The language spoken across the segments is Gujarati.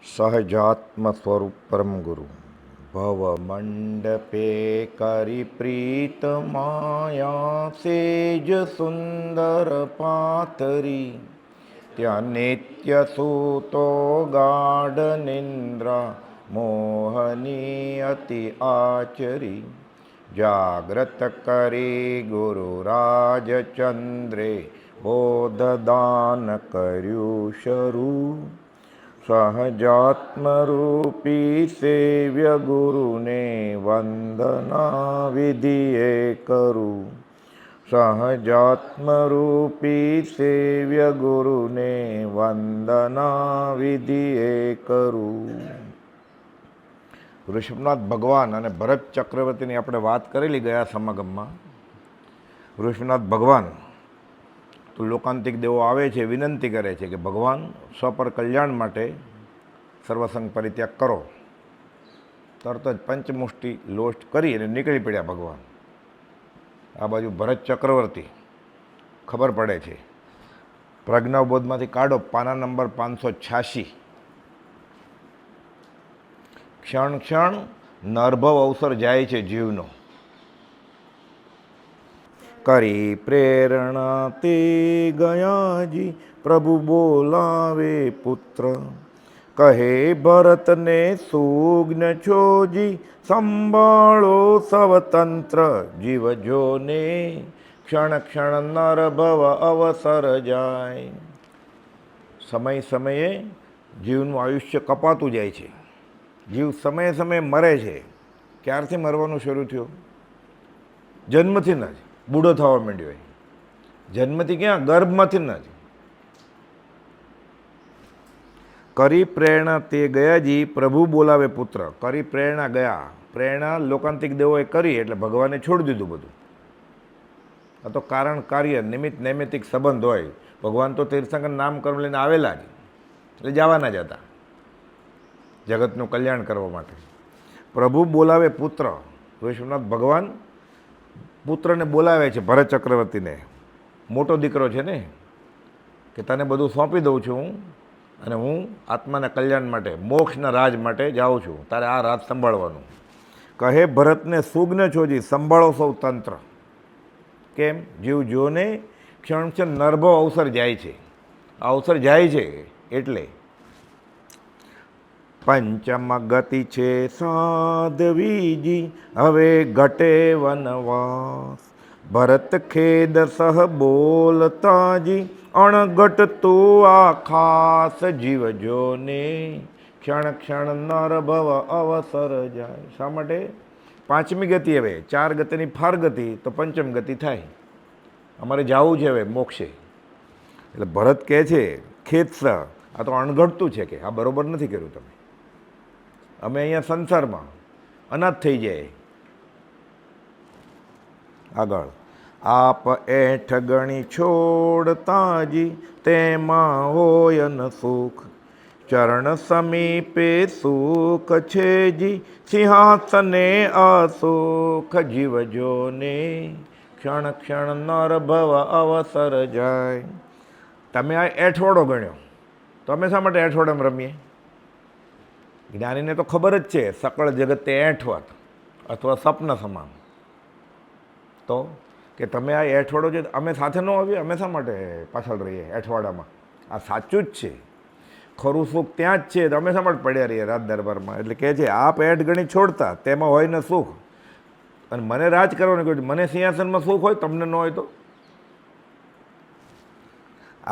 સહજાત્મ સ્વરૂપ પરમ ગુરુ ભવ મંડપે કરી પ્રીત માયા સેજ સુંદર પાથરી ત્યાં નિત્ય સૂતો ગાઢ નિંદ્રા મોહની અતિ આચરી જાગ્રત કરી ગુરુ રાજચંદ્રે બોધદાન કર્યું શરૂ સહજાત્મરૂપી સેવ્ય ગુરુને વંદના વિધિએ કરું સહજાત્મરૂપી સેવ્ય ગુરુને વંદના વિધિએ કરું. ઋષભનાથ ભગવાન અને ભરત ચક્રવર્તીની આપણે વાત કરેલી ગયા સમાગમમાં. ઋષભનાથ ભગવાન તો લોકાંતિક દેવો આવે છે, વિનંતી કરે છે કે ભગવાન સ્વપર કલ્યાણ માટે સર્વસંગ પરિત્યાગ કરો. તરત જ પંચમુષ્ટિ લોસ્ટ કરી અને નીકળી પડ્યા ભગવાન. આ બાજુ ભરત ચક્રવર્તી ખબર પડે છે, પ્રજ્ઞાબોધમાંથી કાઢો પાના નંબર 586. ક્ષણ ક્ષણ નરભવ અવસર જાય છે જીવનો. કરી પ્રેરણા તે ગયાજી પ્રભુ બોલાવે પુત્ર. કહે ભરતને સુજ્ઞ છોજી સંભાળો સ્વતંત્ર જીવજોને ક્ષણ ક્ષણ નરભવ અવસર જાય. સમય સમયે જીવનું આયુષ્ય કપાતું જાય છે. જીવ સમયે સમયે મરે છે. ક્યારથી મરવાનું શરૂ થયું? જન્મથી ન જ બૂઢો થવા માંડ્યો હોય. જન્મથી ક્યાં? ગર્ભમાંથી ન જ. કરી પ્રેરણા તે ગયાજી પ્રભુ બોલાવે પુત્ર. કરી પ્રેરણા ગયા. પ્રેરણા લોકાંતિક દેવોએ કરી એટલે ભગવાને છોડી દીધું બધું. આ તો કારણ કાર્ય નિમિત્ત નૈમિતિક સંબંધ હોય. ભગવાન તો તીર્થંકર નામ કર્મ લઈને આવેલા જ, એટલે જવાના જ હતા જગતનું કલ્યાણ કરવા માટે. પ્રભુ બોલાવે પુત્ર. વિશ્વનાથ ભગવાન પુત્રને બોલાવે છે, ભરત ચક્રવર્તીને. મોટો દીકરો છે ને, કે તને બધું સોંપી દઉં છું હું, અને હું આત્માના કલ્યાણ માટે, મોક્ષના રાજ માટે જાઉં છું, તારે આ રાજ સંભાળવાનું. કહે ભરતને સુજ્ઞ છોજી સંભાળો સૌ તંત્ર. કેમ? જીવ જોને ક્ષણ ક્ષણ નરભવ અવસર જાય છે. આ અવસર જાય છે એટલે પંચમ ગતિ છે સાધવીજી હવે ઘટે વનવાસ. ભરત ખેદ સહ બોલતાજી અણઘટતું આ ખાસ જીવજોને ક્ષણ ક્ષણ નરભવ અવસર જાય. શા માટે? પાંચમી ગતિ હવે, 4 ગતિની ફાર ગતિ તો પંચમ ગતિ થાય. અમારે જવું છે હવે મોક્ષે. એટલે ભરત કહે છે ખેદ આ તો અણઘડતું છે, કે આ બરોબર નથી કર્યું તમે. અમે અહીંયા સંસારમાં અનાથ થઈ જાય. આગળ આપ એઠ ગણી છોડતાજી તેમાં હોય ન સુખ. ચરણ સમીપે સુખ છે જી સિંહાસને અસુખ જીવજોને ક્ષણ ક્ષણ નરભવ અવસર જાય. તમે આ એઠવાડો ગણ્યો તો અમે શા માટે એઠવાડામાં રમીએ? જ્ઞાનીને તો ખબર જ છે સકળ જગત તે એઠવાડ અથવા સપન સમાન. તો કે તમે આ એઠવાડો છે, અમે સાથે ન આવીએ, અમે શા માટે પાછળ રહીએ એઠવાડામાં? આ સાચું જ છે, ખરું સુખ ત્યાં જ છે, તો અમે શા માટે પડ્યા રહીએ રાજ દરબારમાં? એટલે કહે છે આપ એઠ ગણી છોડતા તેમાં હોય ને સુખ. અને મને રાજ કરવાનું કહ્યું, મને સિંહાસનમાં સુખ હોય, તમને ન હોય તો?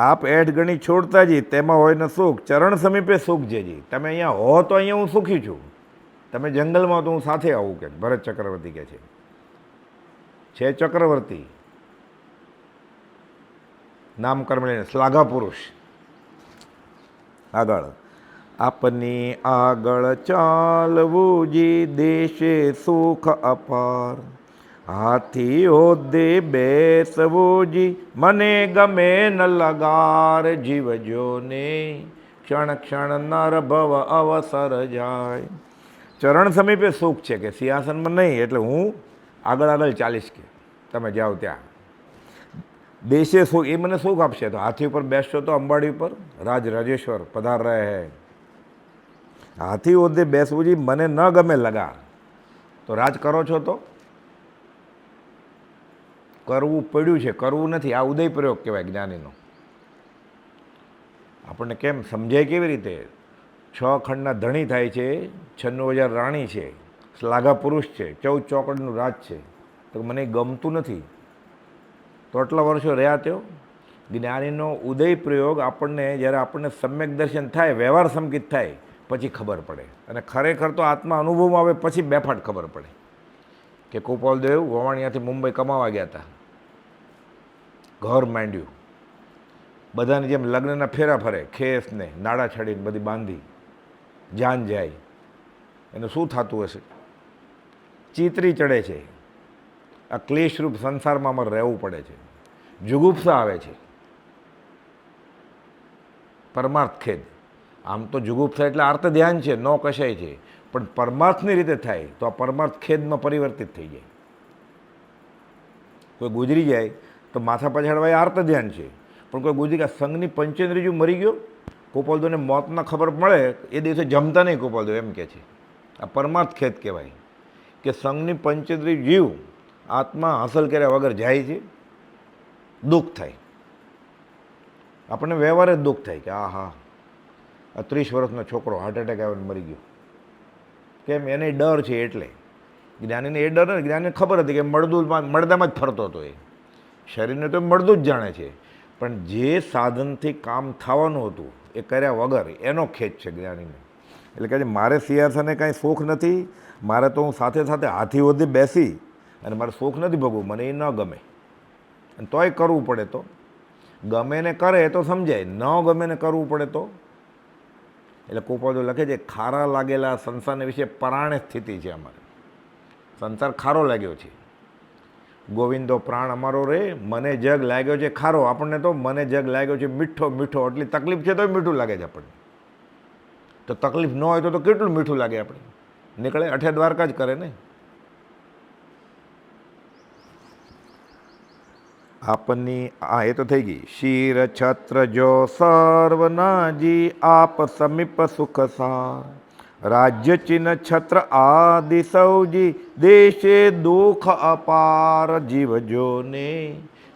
આપ એઠ ગણી છોડતાજી તેમાં હોય ને સુખ. ચરણ સમીપે સુખ જેજી. તમે અહીંયા હો તો અહીંયા હું સુખી છું, તમે જંગલમાં તો હું સાથે આવું, કે ભરત ચક્રવર્તી કહે છે. ચક્રવર્તી નામ કર્મ લઈને શ્લાઘા પુરુષ. આગળ આપની આગળ ચાલવું જી દેશે સુખ અપાર. હાથી હોદ્દે બેસવું જી મને ગમે ન લગાર જીવજોને ક્ષણ ક્ષણ નરભવ અવસર જાય. ચરણ સમીપે સુખ છે, કે સિંહાસનમાં નહીં, એટલે હું આગળ આગળ ચાલીશ, કે તમે જાઓ ત્યાં. દેશે સુખ, એ મને સુખ આપશે. તો હાથી ઉપર બેસશો તો અંબાડી ઉપર રાજ રાજેશ્વર પધાર રહે હે. હાથી હોદ્દે બેસવું જી મને ન ગમે લગા, તો રાજ કરો છો તો કરવું પડ્યું છે, કરવું નથી. આ ઉદય પ્રયોગ કહેવાય જ્ઞાનીનો. આપણને કેમ સમજાય કેવી રીતે? 6 ખંડના ધણી થાય છે, 96,000 રાણી છે, શ્લાઘા પુરુષ છે, 14 ચોકડીનું રાજ છે, તો મને ગમતું નથી, તો આટલા વર્ષો રહ્યા તેઓ. જ્ઞાનીનો ઉદય પ્રયોગ આપણને જ્યારે આપણને સમ્યક દર્શન થાય, વ્યવહાર સંકિત થાય, પછી ખબર પડે. અને ખરેખર તો આત્મા અનુભવમાં આવે પછી બેફાટ ખબર પડે કે ગોપાલદેવ વવાણિયાથી મુંબઈ કમાવા ગયા હતા, ઘર માંડ્યું, બધાની જેમ લગ્નના ફેરા ફરે, ખેસને નાડા છડીને બધી બાંધી, જાન જાય, એનું શું થતું હશે? ચીતરી ચડે છે. આ ક્લેશરૂપ સંસારમાં અમારે રહેવું પડે છે, જુગુપ્સા આવે છે, પરમાર્થ ખેદ. આમ તો જુગુપ્સા એટલે આર્ત ધ્યાન છે, ન કશાય છે, પણ પરમાર્થની રીતે થાય તો આ પરમાર્થ ખેદમાં પરિવર્તિત થઈ જાય. કોઈ ગુજરી જાય તો માથા પછાડવા એ આર્ત ધ્યાન છે, પણ કોઈ ગુજરી ગયા સંઘની પંચેન્દ્રિય મરી ગયો, ગોપાલદેવને મોતના ખબર મળે એ દિવસે જમતા નહીં ગોપાલદેવ, એમ કહે છે. આ પરમાર્થ ખેદ કહેવાય કે સંઘની પંચેન્દ્રિય જીવ આત્મા હાંસલ કર્યા વગર જાય છે, દુઃખ થાય. આપણને વ્યવહારે જ દુઃખ થાય કે આ 30 વર્ષનો છોકરો હાર્ટ એટેક આવીને મરી ગયો. કેમ? એને ડર છે એટલે. જ્ઞાનીને એ ડર નથી, જ્ઞાનીને ખબર હતી કે મળદામાં જ ફરતો હતો. એ શરીરને તો મળદું જ જાણે છે, પણ જે સાધનથી કામ થવાનું હતું એ કર્યા વગર એનો ખેદ છે જ્ઞાનીને. એટલે કહે છે મારે સિંહાસને કાંઈ સુખ નથી, મારે તો હું સાથે સાથે હાથી હોદ્દે બેસી અને મારે સુખ નથી ભોગવું, મને એ ન ગમે. અને તોય કરવું પડે તો ગમે ને કરે તો સમજાય, ન ગમે ને કરવું પડે તો. એટલે ગોપાલદેવ લખે છે ખારા લાગેલા સંસારને વિશે પરાણે સ્થિતિ છે અમારે. સંસાર ખારો લાગ્યો છે. ગોવિંદો પ્રાણ અમારો રે, મને જગ લાગ્યો છે ખારો. આપણને તો મને જગ લાગ્યો છે મીઠો મીઠો, એટલી તકલીફ છે તો મીઠું લાગે છે આપણને. તો તકલીફ ન હોય તો કેટલું મીઠું લાગે આપણે? નીકળે અઠે દ્વારકા જ કરે ને. આપની એ તો થઈ ગઈ. શિર છત્ર જો સર્વનાજી, આપ સમીપ સુખ સાર, રાજ્ય ચિહ્ન છત્ર આદિ સૌજી, દેશે દુઃખ અપાર જીવજો ને,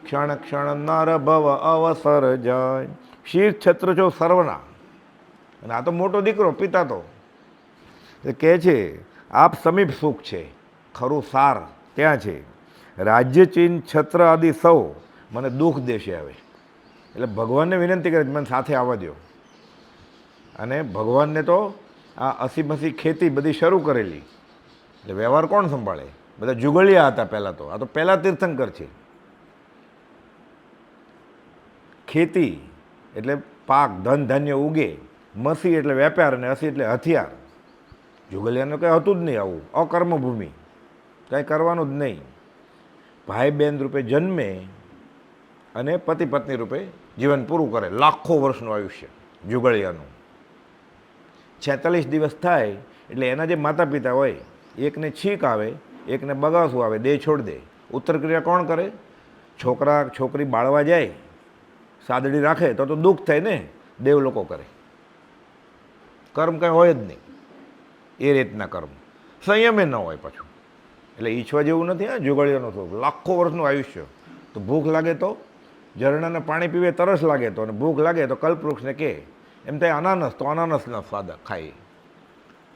ક્ષણ ક્ષણ નર ભવ અવસર જાય. શિર છત્ર જો સર્વના, અને આ તો મોટો દીકરો પિતા તો એ કહે છે આપ સમીપ સુખ છે, ખરું સાર ત્યાં છે. રાજ્ય ચિહ્ન છત્ર આદિ સૌ મને દુઃખ દેશે આવે. એટલે ભગવાનને વિનંતી કરે મને સાથે આવવા દો. અને ભગવાનને તો આ અસીમસી ખેતી બધી શરૂ કરેલી, એટલે વ્યવહાર કોણ સંભાળે? બધા જુગળિયા હતા પહેલાં તો. આ તો પહેલાં તીર્થંકર છે. ખેતી એટલે પાક, ધન ધાન્ય ઉગે, મસી એટલે વેપાર, અને અસી એટલે હથિયાર. જુગલિયાનું કંઈ હતું જ નહીં, આવું અકર્મભૂમિ, કાંઈ કરવાનું જ નહીં. ભાઈ બહેન રૂપે જન્મે અને પતિ પત્ની રૂપે જીવન પૂરું કરે. લાખો વર્ષનું આયુષ્ય જુગળિયાનું. 46 દિવસ થાય એટલે એના જે માતા પિતા હોય, એકને છીંક આવે, એકને બગાસું આવે, દેહ છોડ દે. ઉત્તર ક્રિયા કોણ કરે? છોકરા છોકરી બાળવા જાય, સાદડી રાખે તો દુઃખ થાય ને, દેવ લોકો કરે. કર્મ કંઈ હોય જ નહીં, એ રીતના કર્મ. સંયમે ન હોય પાછું. એટલે ઈચ્છવા જેવું નથી. હા, જુગળિયાનું થોડું લાખો વર્ષનું આયુષ્ય. તો ભૂખ લાગે તો ઝરણાને પાણી પીવે, તરસ લાગે તો, અને ભૂખ લાગે તો કલ્પવૃક્ષને કહે. એમ થાય અનાનસ તો અનાનસના સ્વાદ ખાય,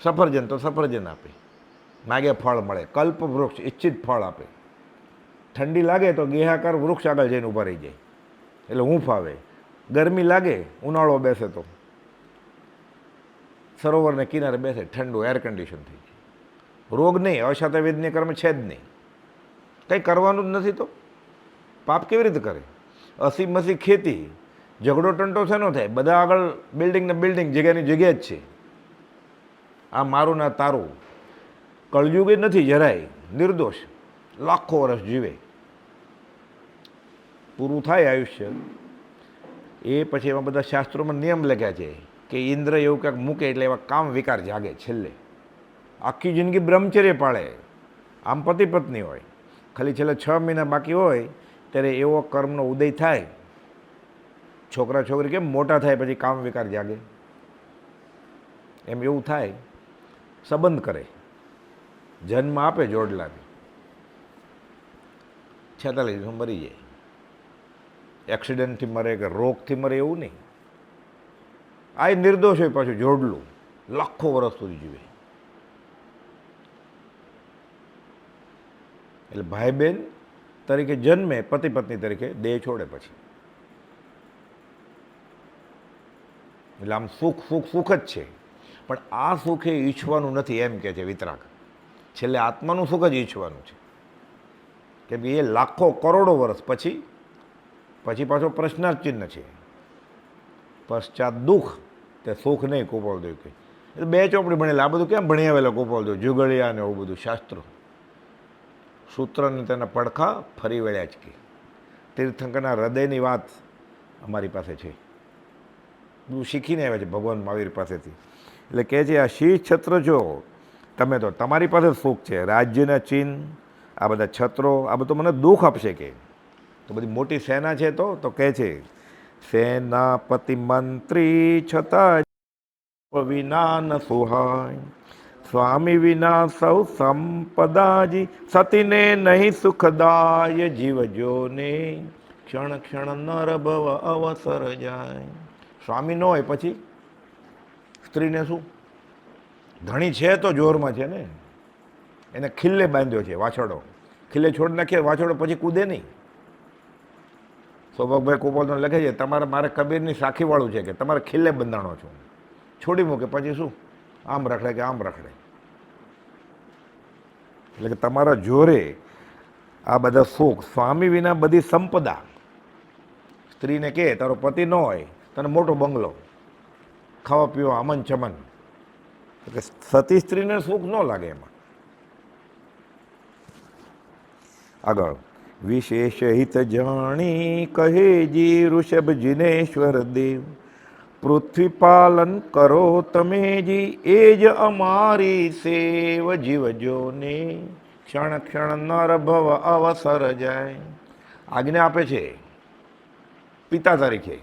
સફરજન તો સફરજન આપે, માગે ફળ મળે. કલ્પવૃક્ષ ઈચ્છિત ફળ આપે. ઠંડી લાગે તો ગેહાકાર વૃક્ષ આગળ જઈને ઊભા રહી જાય, એટલે હૂંફ આવે. ગરમી લાગે, ઉનાળો બેસે તો સરોવરને કિનારે બેસે, ઠંડુ એર કન્ડિશન થઈ જાય. રોગ નહીં, અશાતા વેદનીય કર્મ છે જ નહીં, કંઈ કરવાનું જ નથી. તો પાપ કેવી રીતે કરે? અસી મસી ખેતી, ઝઘડો ટંટો શેનો થાય? બધા આગળ બિલ્ડિંગ ને બિલ્ડિંગ, જગ્યાની જગ્યા જ છે. આ મારું ના તારું. કળયુગ એ નથી જરાય, નિર્દોષ લાખો વર્ષ જીવે, પૂરું થાય આયુષ્ય. એ પછી એમાં બધા શાસ્ત્રોમાં નિયમ લખ્યા છે કે ઇન્દ્ર એવું ક્યાંક મૂકે એટલે એવા કામ વિકાર જાગે. છેલ્લે આખી જિંદગી બ્રહ્મચર્ય પાળે, આમ પતિ પત્ની હોય, ખાલી છેલ્લે 6 મહિના બાકી હોય ત્યારે એવો કર્મનો ઉદય થાય. છોકરા છોકરી કેમ મોટા થાય પછી કામ વિકાર જાગે? એમ એવું થાય, સંબંધ કરે, જન્મ આપે જોડલાને, 46 મરી જાય. એક્સિડન્ટથી મરે કે રોગથી મરે એવું નહીં. આ નિર્દોષ હોય, પાછું જોડલું લાખો વર્ષ સુધી જીવે. એટલે ભાઈ બહેન તરીકે જન્મે, પતિ પત્ની તરીકે દેહ છોડે પછી. એટલે આમ સુખ સુખ સુખ જ છે, પણ આ સુખ એ ઈચ્છવાનું નથી, એમ કે છે વિતરાગ. છેલ્લે આત્માનું સુખ જ ઈચ્છવાનું છે, કેમ કે એ લાખો કરોડો વર્ષ પછી પાછો પ્રશ્નાર્થ ચિહ્ન છે. પશ્ચાત દુઃખ તે સુખ નહીં, ગોપાલદેવ કે. એટલે 2 ચોપડી ભણેલા, આ બધું કેમ ભણી આવેલા ગોપાલદેવ, જુગળિયા ને એવું બધું શાસ્ત્રો, સૂત્રને તેના પડખા ફરી વળ્યા જ કે. તીર્થંકરના હૃદયની વાત અમારી પાસે છે, બધું શીખીને આવ્યા છે ભગવાન મહાવીર પાસેથી. એટલે કહે છે આ શીશ છત્ર જો તમે, તો તમારી પાસે સુખ છે. રાજ્યના ચિહ્ન, આ બધા છત્રો, આ બધું મને દુઃખ આપશે કે. તો બધી મોટી સેના છે, તો કહે છે સેનાપતિ મંત્રી છતાં વિના ન સુહાય, સ્વામી વિના સૌ સંપદાજી, સતીને નહીં સુખદાય, જીવજોને ક્ષણ ક્ષણ નર ભવ અવસર જાય. સ્વામી ન હોય પછી સ્ત્રીને શું? ધણી છે તો જોરમાં છે ને, એને ખિલ્લે બાંધ્યો છે વાછડો, ખિલ્લે છોડ નાખીએ વાછડો પછી કૂદે નહીં. સૌભાગભાઈ ગોપાલદાસ લખે છે મારે કબીરની સાખીવાળું છે કે તમારે ખિલ્લે બંધાણો છો, છોડી મૂકે પછી શું આમ રખડે કે આમ રખડે. એટલે કે તમારા જોરે આ બધા સુખ, સ્વામી વિના બધી સંપદા. સ્ત્રીને કે તારો પતિ ન હોય, તને મોટો બંગલો, ખાવા પીવા અમન ચમન, એટલે સતી સ્ત્રીને સુખ ન લાગે એમાં. આગળ વિશેષ હિત જાણી કહેજી ઋષભ જીનેશ્વર દેવ, પૃથ્વી પાલન કરો તમે જી, એ જ અમારી સેવ, જીવજો ને ક્ષણ ક્ષણ નર ભવ અવસર જાય. આજ્ઞા આપે છે પિતા તરીકે,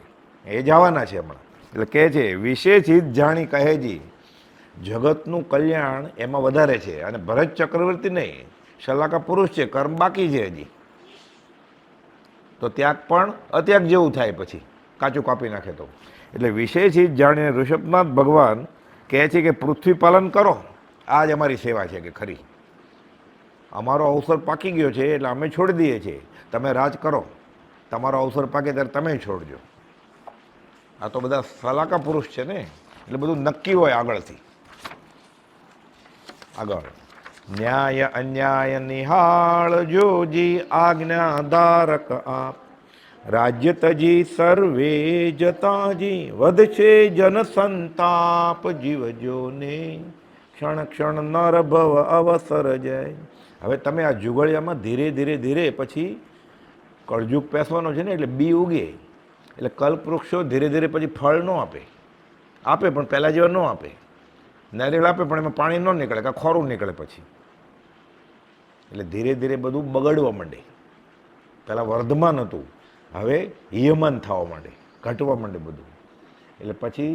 એ જવાના છે હમણાં. એટલે કહે છે વિશેષ હિત જાણી કહેજી, જગતનું કલ્યાણ એમાં વધારે છે. અને ભરત ચક્રવર્તી નહીં, શલાકા પુરુષ છે, કર્મ બાકી છે હજી, તો ત્યાગ પણ અત્યાગ જેવું થાય પછી, કાચું કાપી નાખે તો. એટલે વિશેષ હિત જાણીને ઋષભનાથ ભગવાન કહે છે કે પૃથ્વી પાલન કરો, આ જ અમારી સેવા છે કે ખરી. અમારો અવસર પાકી ગયો છે એટલે અમે છોડી દઈએ છીએ, તમે રાજ કરો, તમારો અવસર પાકે ત્યારે તમે છોડજો. આ તો બધા સલાકા પુરુષ છે ને, એટલે બધું નક્કી હોય આગળથી. આગળ ન્યાય અન્યાય નિહાળ જોજી, આજ્ઞા ધારક આપ, રાજ્ય તજી સર્વે જતાજી, વધશે જન સંતાપ, જીવજો ને ક્ષણ ક્ષણ નર ભવ અવસર જાય. હવે તમે આ જુગળિયામાં ધીરે ધીરે ધીરે પછી કળજુગ પેસવાનો છે ને, એટલે બી ઉગે, એટલે કલ્પવૃક્ષો ધીરે ધીરે પછી ફળ ન આપે, પણ પહેલાં જેવા ન આપે. નારિયેળ આપે પણ એમાં પાણી ન નીકળે, કાં ખોરું નીકળે પછી. એટલે ધીરે ધીરે બધું બગડવા માંડે. પહેલાં વર્ધમાન હતું, હવે હિયમાન થવા માંડે, ઘટવા માંડે બધું. એટલે પછી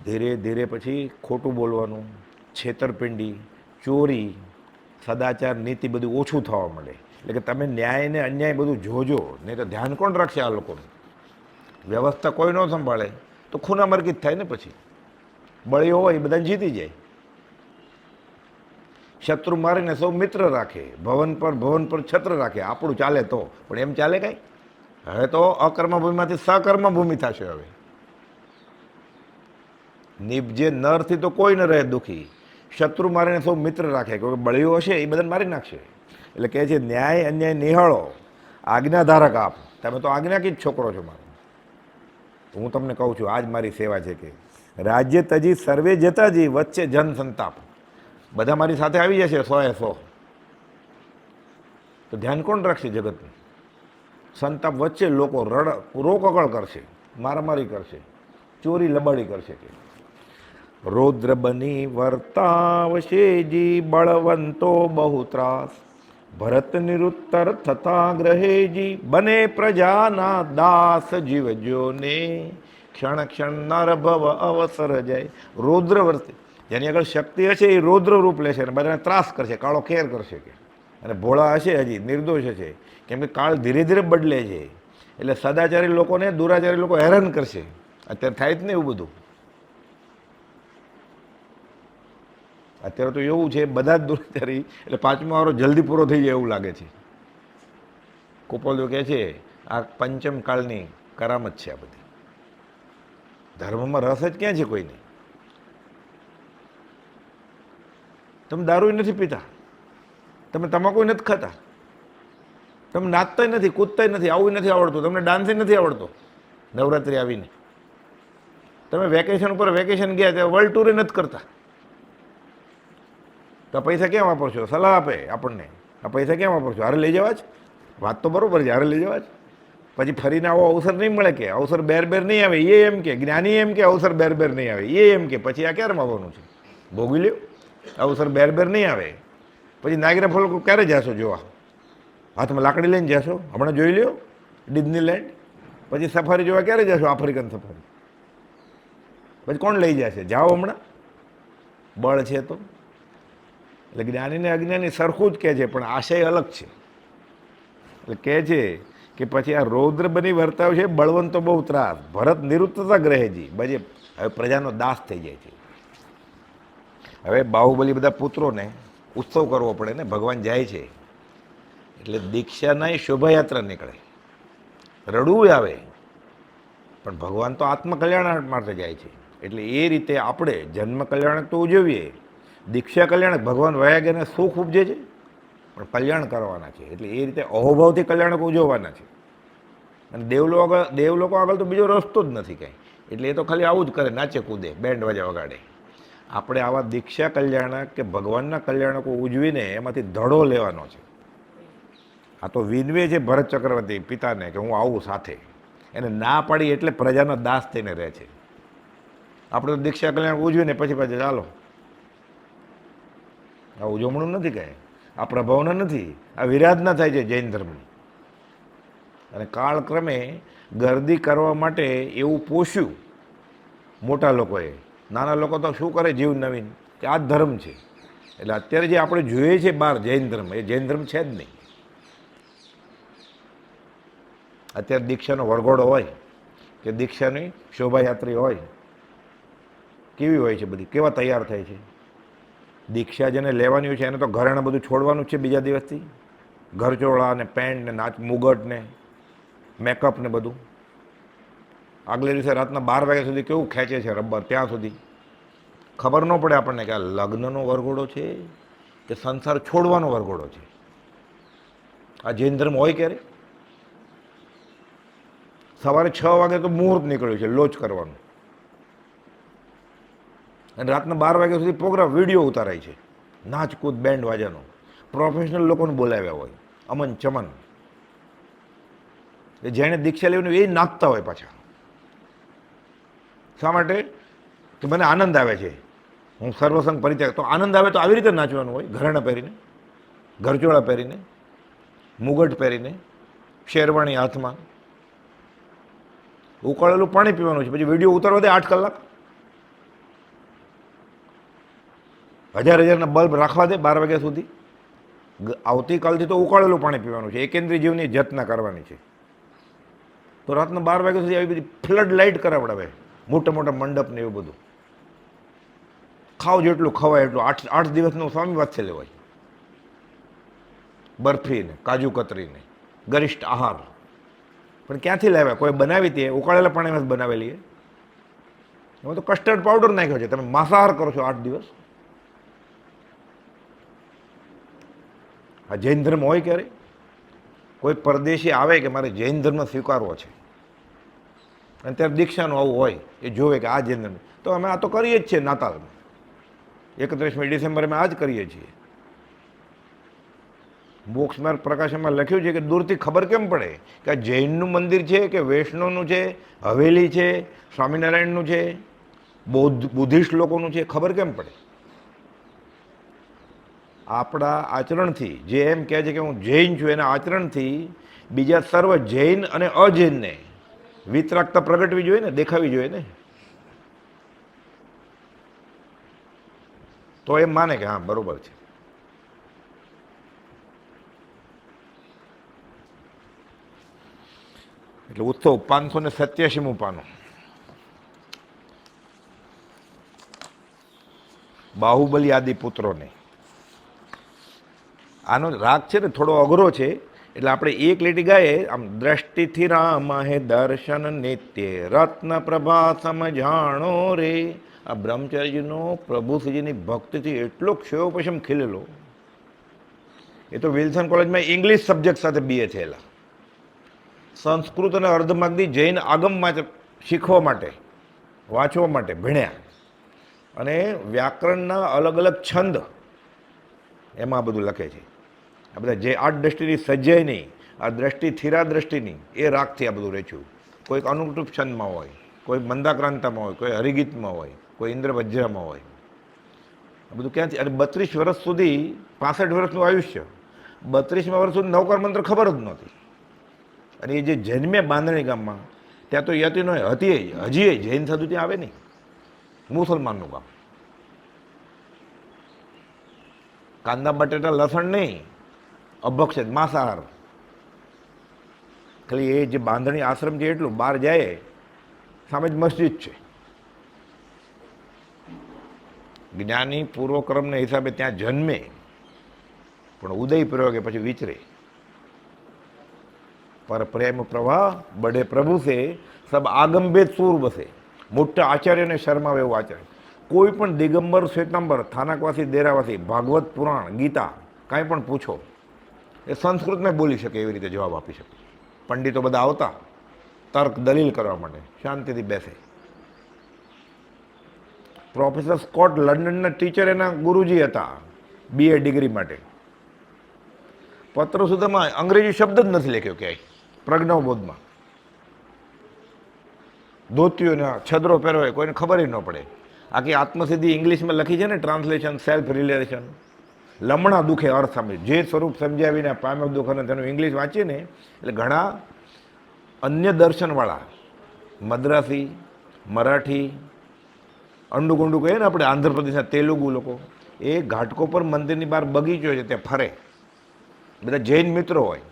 ધીરે ધીરે પછી ખોટું બોલવાનું, છેતરપિંડી, ચોરી, સદાચાર, નીતિ બધું ઓછું થવા માંડે. એટલે કે તમે ન્યાય ને અન્યાય બધું જોજો, નહીં તો ધ્યાન કોણ રાખશે આ લોકોનું? વ્યવસ્થા કોઈ ન સંભાળે તો ખૂનામરકી જ થાય ને પછી. બળીઓ હોય એ બધાને જીતી જાય. શત્રુ મારીને સૌ મિત્ર રાખે, ભવન પર છત્ર રાખે, આપણું ચાલે તો. પણ એમ ચાલે કાંઈ? હવે તો અકર્મભૂમિમાંથી સકર્મભૂમિ થશે. હવે નિપજે નરથી તો કોઈ ન રહે દુઃખી, શત્રુ મારીને સૌ મિત્ર રાખે, કોઈ બળીઓ હશે એ બધાને મારી નાખશે. એટલે કહે છે ન્યાય અન્યાય નિહાળો, આજ્ઞાધારક આપ, તમે તો આજ્ઞાકી જ છોકરો છો મારો. હું તમને કહું છું આજ મારી સેવા છે કે રાજ્ય તજી સર્વે જતાજી, વચ્ચે જન સંતાપ, બધા મારી સાથે આવી જશે 100 તો ધ્યાન કોણ રાખશે જગતનું? સંતાપ વચ્ચે લોકો રોકકળ કરશે, મારામારી કરશે, ચોરી લબાડી કરશે. કે રૌદ્ર બની વર્તાવશેજી, બળવંતો બહુ ત્રાસ, ભરત નિરુત્તર થતા ગ્રહેજી, બને પ્રજાના દાસ, જીવજો ને ક્ષણ ક્ષણ નર ભવ અવસર જાય. રૌદ્ર વર્તે, જેની આગળ શક્તિ હશે એ રૌદ્ર રૂપ લેશે અને બધાને ત્રાસ કરશે, કાળો ખેર કરશે કે. અને ભોળા હશે હજી નિર્દોષ હશે, કેમ કે કાળ ધીરે ધીરે બદલે છે. એટલે સદાચારી લોકોને દુરાચારી લોકો હેરાન કરશે. અત્યારે થાય જ ને એવું બધું. અત્યારે તો એવું છે, બધા જ દુરાચારી એટલે પાંચમો વારો જલ્દી પૂરો થઈ જાય એવું લાગે છે. કોપોલિયો કહે છે આ પંચમ કાળની કરામત છે. આ બધી ધર્મમાં રસ જ ક્યાં છે કોઈને? તમે દારૂ નથી પીતા, તમે તમાકુ નથી ખાતા, તમે નાચતાય નથી, કૂદતાય નથી, આવું નથી આવડતું, તમને ડાન્સ નથી આવડતો. નવરાત્રિ આવીને તમે વેકેશન ઉપર વેકેશન ગયા ત્યાં વર્લ્ડ ટૂરે નથી કરતા, તો પૈસા ક્યાં વાપરશો? સલાહ આપે આપણને, આ પૈસા ક્યાં વાપરશો? હારે લઈ જવા જ. વાત તો બરાબર છે, હારે લઈ જવા જ. પછી ફરીને આવો અવસર નહીં મળે કે અવસર બેર નહીં આવે એ એમ કે, જ્ઞાની એમ કે અવસર બેર નહીં આવે એ એમ કે. પછી આ ક્યારે આવવાનું છે? ભોગવી લ્યો. અવસર બેર નહીં આવે પછી નાગરા ફોલ ક્યારે જશો જોવા? હાથમાં લાકડી લઈને જશો? હમણાં જોઈ લ્યો ડિઝનીલેન્ડ. પછી સફારી જોવા ક્યારે જશો? African safari. પછી કોણ લઈ જશે? જાઓ હમણાં, બળ છે તો. એટલે જ્ઞાનીને અજ્ઞાની સરખું જ કહે છે, પણ આશય અલગ છે. એટલે કહે છે કે પછી આ રૌદ્ર બની વર્તાવ છે, બળવંતો બહુ ત્રાસ. ભરત નિવૃત્તતા ગ્રહેજી, પછી હવે પ્રજાનો દાસ થઈ જાય છે. હવે બાહુબલી બધા પુત્રોને ઉત્સવ કરવો પડે ને, ભગવાન જાય છે એટલે દીક્ષાના શોભાયાત્રા નીકળે, રડવું આવે, પણ ભગવાન તો આત્મકલ્યાણ માટે જાય છે. એટલે એ રીતે આપણે જન્મ કલ્યાણક તો ઉજવીએ, દીક્ષા કલ્યાણક ભગવાન વયા ગયા સુખ ઉપજે છે, પણ કલ્યાણ કરવાના છે. એટલે એ રીતે અહોભાવથી કલ્યાણક ઉજવવાના છે. અને દેવલોકો આગળ તો બીજો રસ્તો જ નથી કાંઈ. એટલે એ તો ખાલી આવું જ કરે, નાચે કૂદે, બેન્ડ વાજા વગાડે. આપણે આવા દીક્ષા કલ્યાણક કે ભગવાનના કલ્યાણકો ઉજવીને એમાંથી ધડો લેવાનો છે. આ તો વિનવે છે ભરત ચક્રવર્તી પિતાને કે હું આવું સાથે, એને ના પાડી એટલે પ્રજાનો દાસ થઈને રહે છે. આપણે તો દીક્ષા કલ્યાણ ઉજવીને પછી ચાલો. આ ઉજવણું નથી કાંઈ, આ પ્રભાવના નથી, આ વિરાધના થાય છે જૈન ધર્મની. અને કાળક્રમે ગરદી કરવા માટે એવું પોષ્યું મોટા લોકોએ. નાના લોકો તો શું કરે જીવ નવીન કે આ જ ધર્મ છે. એટલે અત્યારે જે આપણે જોઈએ છે બહાર જૈન ધર્મ, એ જૈન ધર્મ છે જ નહીં. અત્યારે દીક્ષાનો વરઘોડો હોય કે દીક્ષાની શોભાયાત્રી હોય, કેવી હોય છે બધી, કેવા તૈયાર થાય છે. દીક્ષા જેને લેવાની હોય છે એને તો ઘરેણા બધું છોડવાનું જ છે બીજા દિવસથી. ઘરચોળા ને પેન્ટ ને નાચ મુગટ ને મેકઅપ ને બધું. આગલે દિવસે રાતના 12 વાગ્યા સુધી કેવું ખેંચે છે રબર, ત્યાં સુધી ખબર ન પડે આપણને કે આ લગ્નનો વરઘોડો છે કે સંસાર છોડવાનો વરઘોડો છે. આ જૈન ધર્મ હોય ક્યારે? સવારે 6 વાગે તો મુહૂર્ત નીકળ્યું છે લોચ કરવાનું, અને રાતના 12 વાગ્યા સુધી પ્રોગ્રામ વિડીયો ઉતારાય છે, નાચ કૂદ બેન્ડ વાજાનો. પ્રોફેશનલ લોકોને બોલાવ્યા હોય, અમન ચમન. જેણે દીક્ષા લેવાની એ નાચતા હોય પાછા. શા માટે? કે મને આનંદ આવે છે, હું સર્વસંગ પરિત્યાગ. તો આનંદ આવે તો આવી રીતે નાચવાનું હોય, ઘરેણા પહેરીને, ઘરચોળા પહેરીને, મુગટ પહેરીને, શેરવાણી હાથમાં. ઉકાળેલું પાણી પીવાનું છે, પછી વિડીયો ઉતારવા દે 8 કલાક. 1000 બલ્બ રાખવા દે 12 વાગ્યા સુધી. આવતીકાલથી તો ઉકાળેલું પાણી પીવાનું છે, એકેન્દ્રીય જીવની જતના કરવાની છે. તો રાતના 12 વાગ્યા સુધી આવી બધી ફ્લડ લાઇટ કરાવડાવે, મોટા મોટા મંડપ ને એવું બધું. ખાવ જેટલું ખવાય એટલું. 8 દિવસનું સ્વામી વાત્સલ્ય લેવાય. બરફી ને કાજુ કતરી ને ગરિષ્ઠ આહાર. પણ ક્યાંથી લાવ્યા? કોઈ બનાવી હતી? ઉકાળેલા પાણીમાં જ બનાવેલી. એમાં તો કસ્ટર્ડ પાવડર નાખ્યો છે. તમે માંસાહાર કરો છો 8 દિવસ. આ જૈન ધર્મ હોય ક્યારે? કોઈ પરદેશી આવે કે મારે જૈન ધર્મ સ્વીકારવો છે અને ત્યારે દીક્ષાનું આવું હોય, એ જોવે કે આ જૈન ધર્મ, તો અમે આ તો કરીએ જ છીએ. નાતાલમાં 31મી ડિસેમ્બરે અમે આ જ કરીએ છીએ. મોક્ષ માર્ગ પ્રકાશનમાં લખ્યું છે કે દૂરથી ખબર કેમ પડે કે આ જૈનનું મંદિર છે કે વૈષ્ણવનું છે, હવેલી છે, સ્વામિનારાયણનું છે, બુદ્ધિસ્ટ લોકોનું છે, ખબર કેમ પડે? આપણા આચરણથી. જે એમ કહે છે કે હું જૈન છું, એના આચરણથી બીજા સર્વ જૈન અને અજૈનને વિતરાગતા પ્રગટવી જોઈએ ને, દેખાવી જોઈએ ને, તો એમ માને કે હા બરોબર છે. એટલે ઉત્સવ 587મું પાનું. બાહુબલી આદિ પુત્રોને. આનો રાગ છે ને થોડો અઘરો છે, એટલે આપણે એક લીટી ગાઈએ આમ. દ્રષ્ટિથી રામ હે દર્શન નિત્ય રત્ન પ્રભા સમજાણો રે. આ બ્રહ્મચારીજીનો પ્રભુશ્રીજીની ભક્તિથી એટલો ક્ષયોપશમ ખીલેલો. એ તો વિલ્સન કોલેજમાં ઇંગ્લિશ સબ્જેક્ટ સાથે બીએ થયેલા. સંસ્કૃત અને અર્ધમાગધી જૈન આગમમાં શીખવા માટે, વાંચવા માટે ભણ્યા. અને વ્યાકરણના અલગ અલગ છંદ એમાં બધું લખે છે. આ બધા જે 8 દ્રષ્ટિની સજ્જાય નહીં, આ દ્રષ્ટિ થીરા દ્રષ્ટિની એ રાગથી આ બધું રચ્યું. કોઈક અનુરૂપ છંદમાં હોય, કોઈ મંદાક્રાંતામાં હોય, કોઈ હરિગીતમાં હોય, કોઈ ઇન્દ્ર વજ્રમાં હોય. આ બધું ક્યાંથી? અને 32 વર્ષ સુધી, 65 વર્ષનું આયુષ્ય, 32મા વર્ષ સુધી નવકાર મંત્ર ખબર જ નહોતી. અને એ જે જન્મ્યા બાંધણી ગામમાં, ત્યાં તો યતિનો હતી, હજી જૈન સાધુ ત્યાં આવે નહીં. મુસલમાનનું ગામ. કાંદા બટેટા લસણ નહીં, અભક્ષ માંસાહાર. ખાલી એ જે બાંધણી આશ્રમ છે એટલું, બહાર જાય સામે જ મસ્જિદ છે. જ્ઞાની પૂર્વક્રમના હિસાબે ત્યાં જન્મે, પણ ઉદય પ્રયોગે પછી વિચરે. પર પ્રેમ પ્રવાહ બડે પ્રભુ સે સબ આગમભેદ સૂર બસે. મોટા આચાર્યને શરમાવે એવું આચાર્ય. કોઈ પણ દિગંબર, શ્વેતાંબર, થાનકવાસી, દેરાવાસી, ભાગવત પુરાણ, ગીતા કાંઈ પણ પૂછો, એ સંસ્કૃતમાં બોલી શકે એવી રીતે જવાબ આપી શકે. પંડિતો બધા આવતા તર્ક દલીલ કરવા માટે, શાંતિથી બેસે. પ્રોફેસર સ્કોટ લંડનના ટીચર એના ગુરુજી હતા BA ડિગ્રી માટે. પત્ર સુધામાં અંગ્રેજી શબ્દ જ નથી લખ્યો ક્યાંય. પ્રજ્ઞાબોધમાં ધોતીઓના છદરો પહેરો હોય, કોઈને ખબર ન પડે. આખી આત્મસિદ્ધિ ઇંગ્લિશમાં લખી છે ને, ટ્રાન્સલેશન, સેલ્ફ રિલેશન. લમણા દુઃખે અર્થ સમજ, જે સ્વરૂપ સમજાવીને પામ્યો દુઃખ, અને તેનું ઇંગ્લિશ વાંચીએ ને એટલે ઘણા અન્ય દર્શનવાળા મદ્રાસી, મરાઠી, અંડુગુંડુ કહીએ ને આપણે, આંધ્રપ્રદેશના તેલુગુ લોકો, એ ઘાટકોપર મંદિરની બહાર બગીચો છે ત્યાં ફરે. બધા જૈન મિત્રો હોય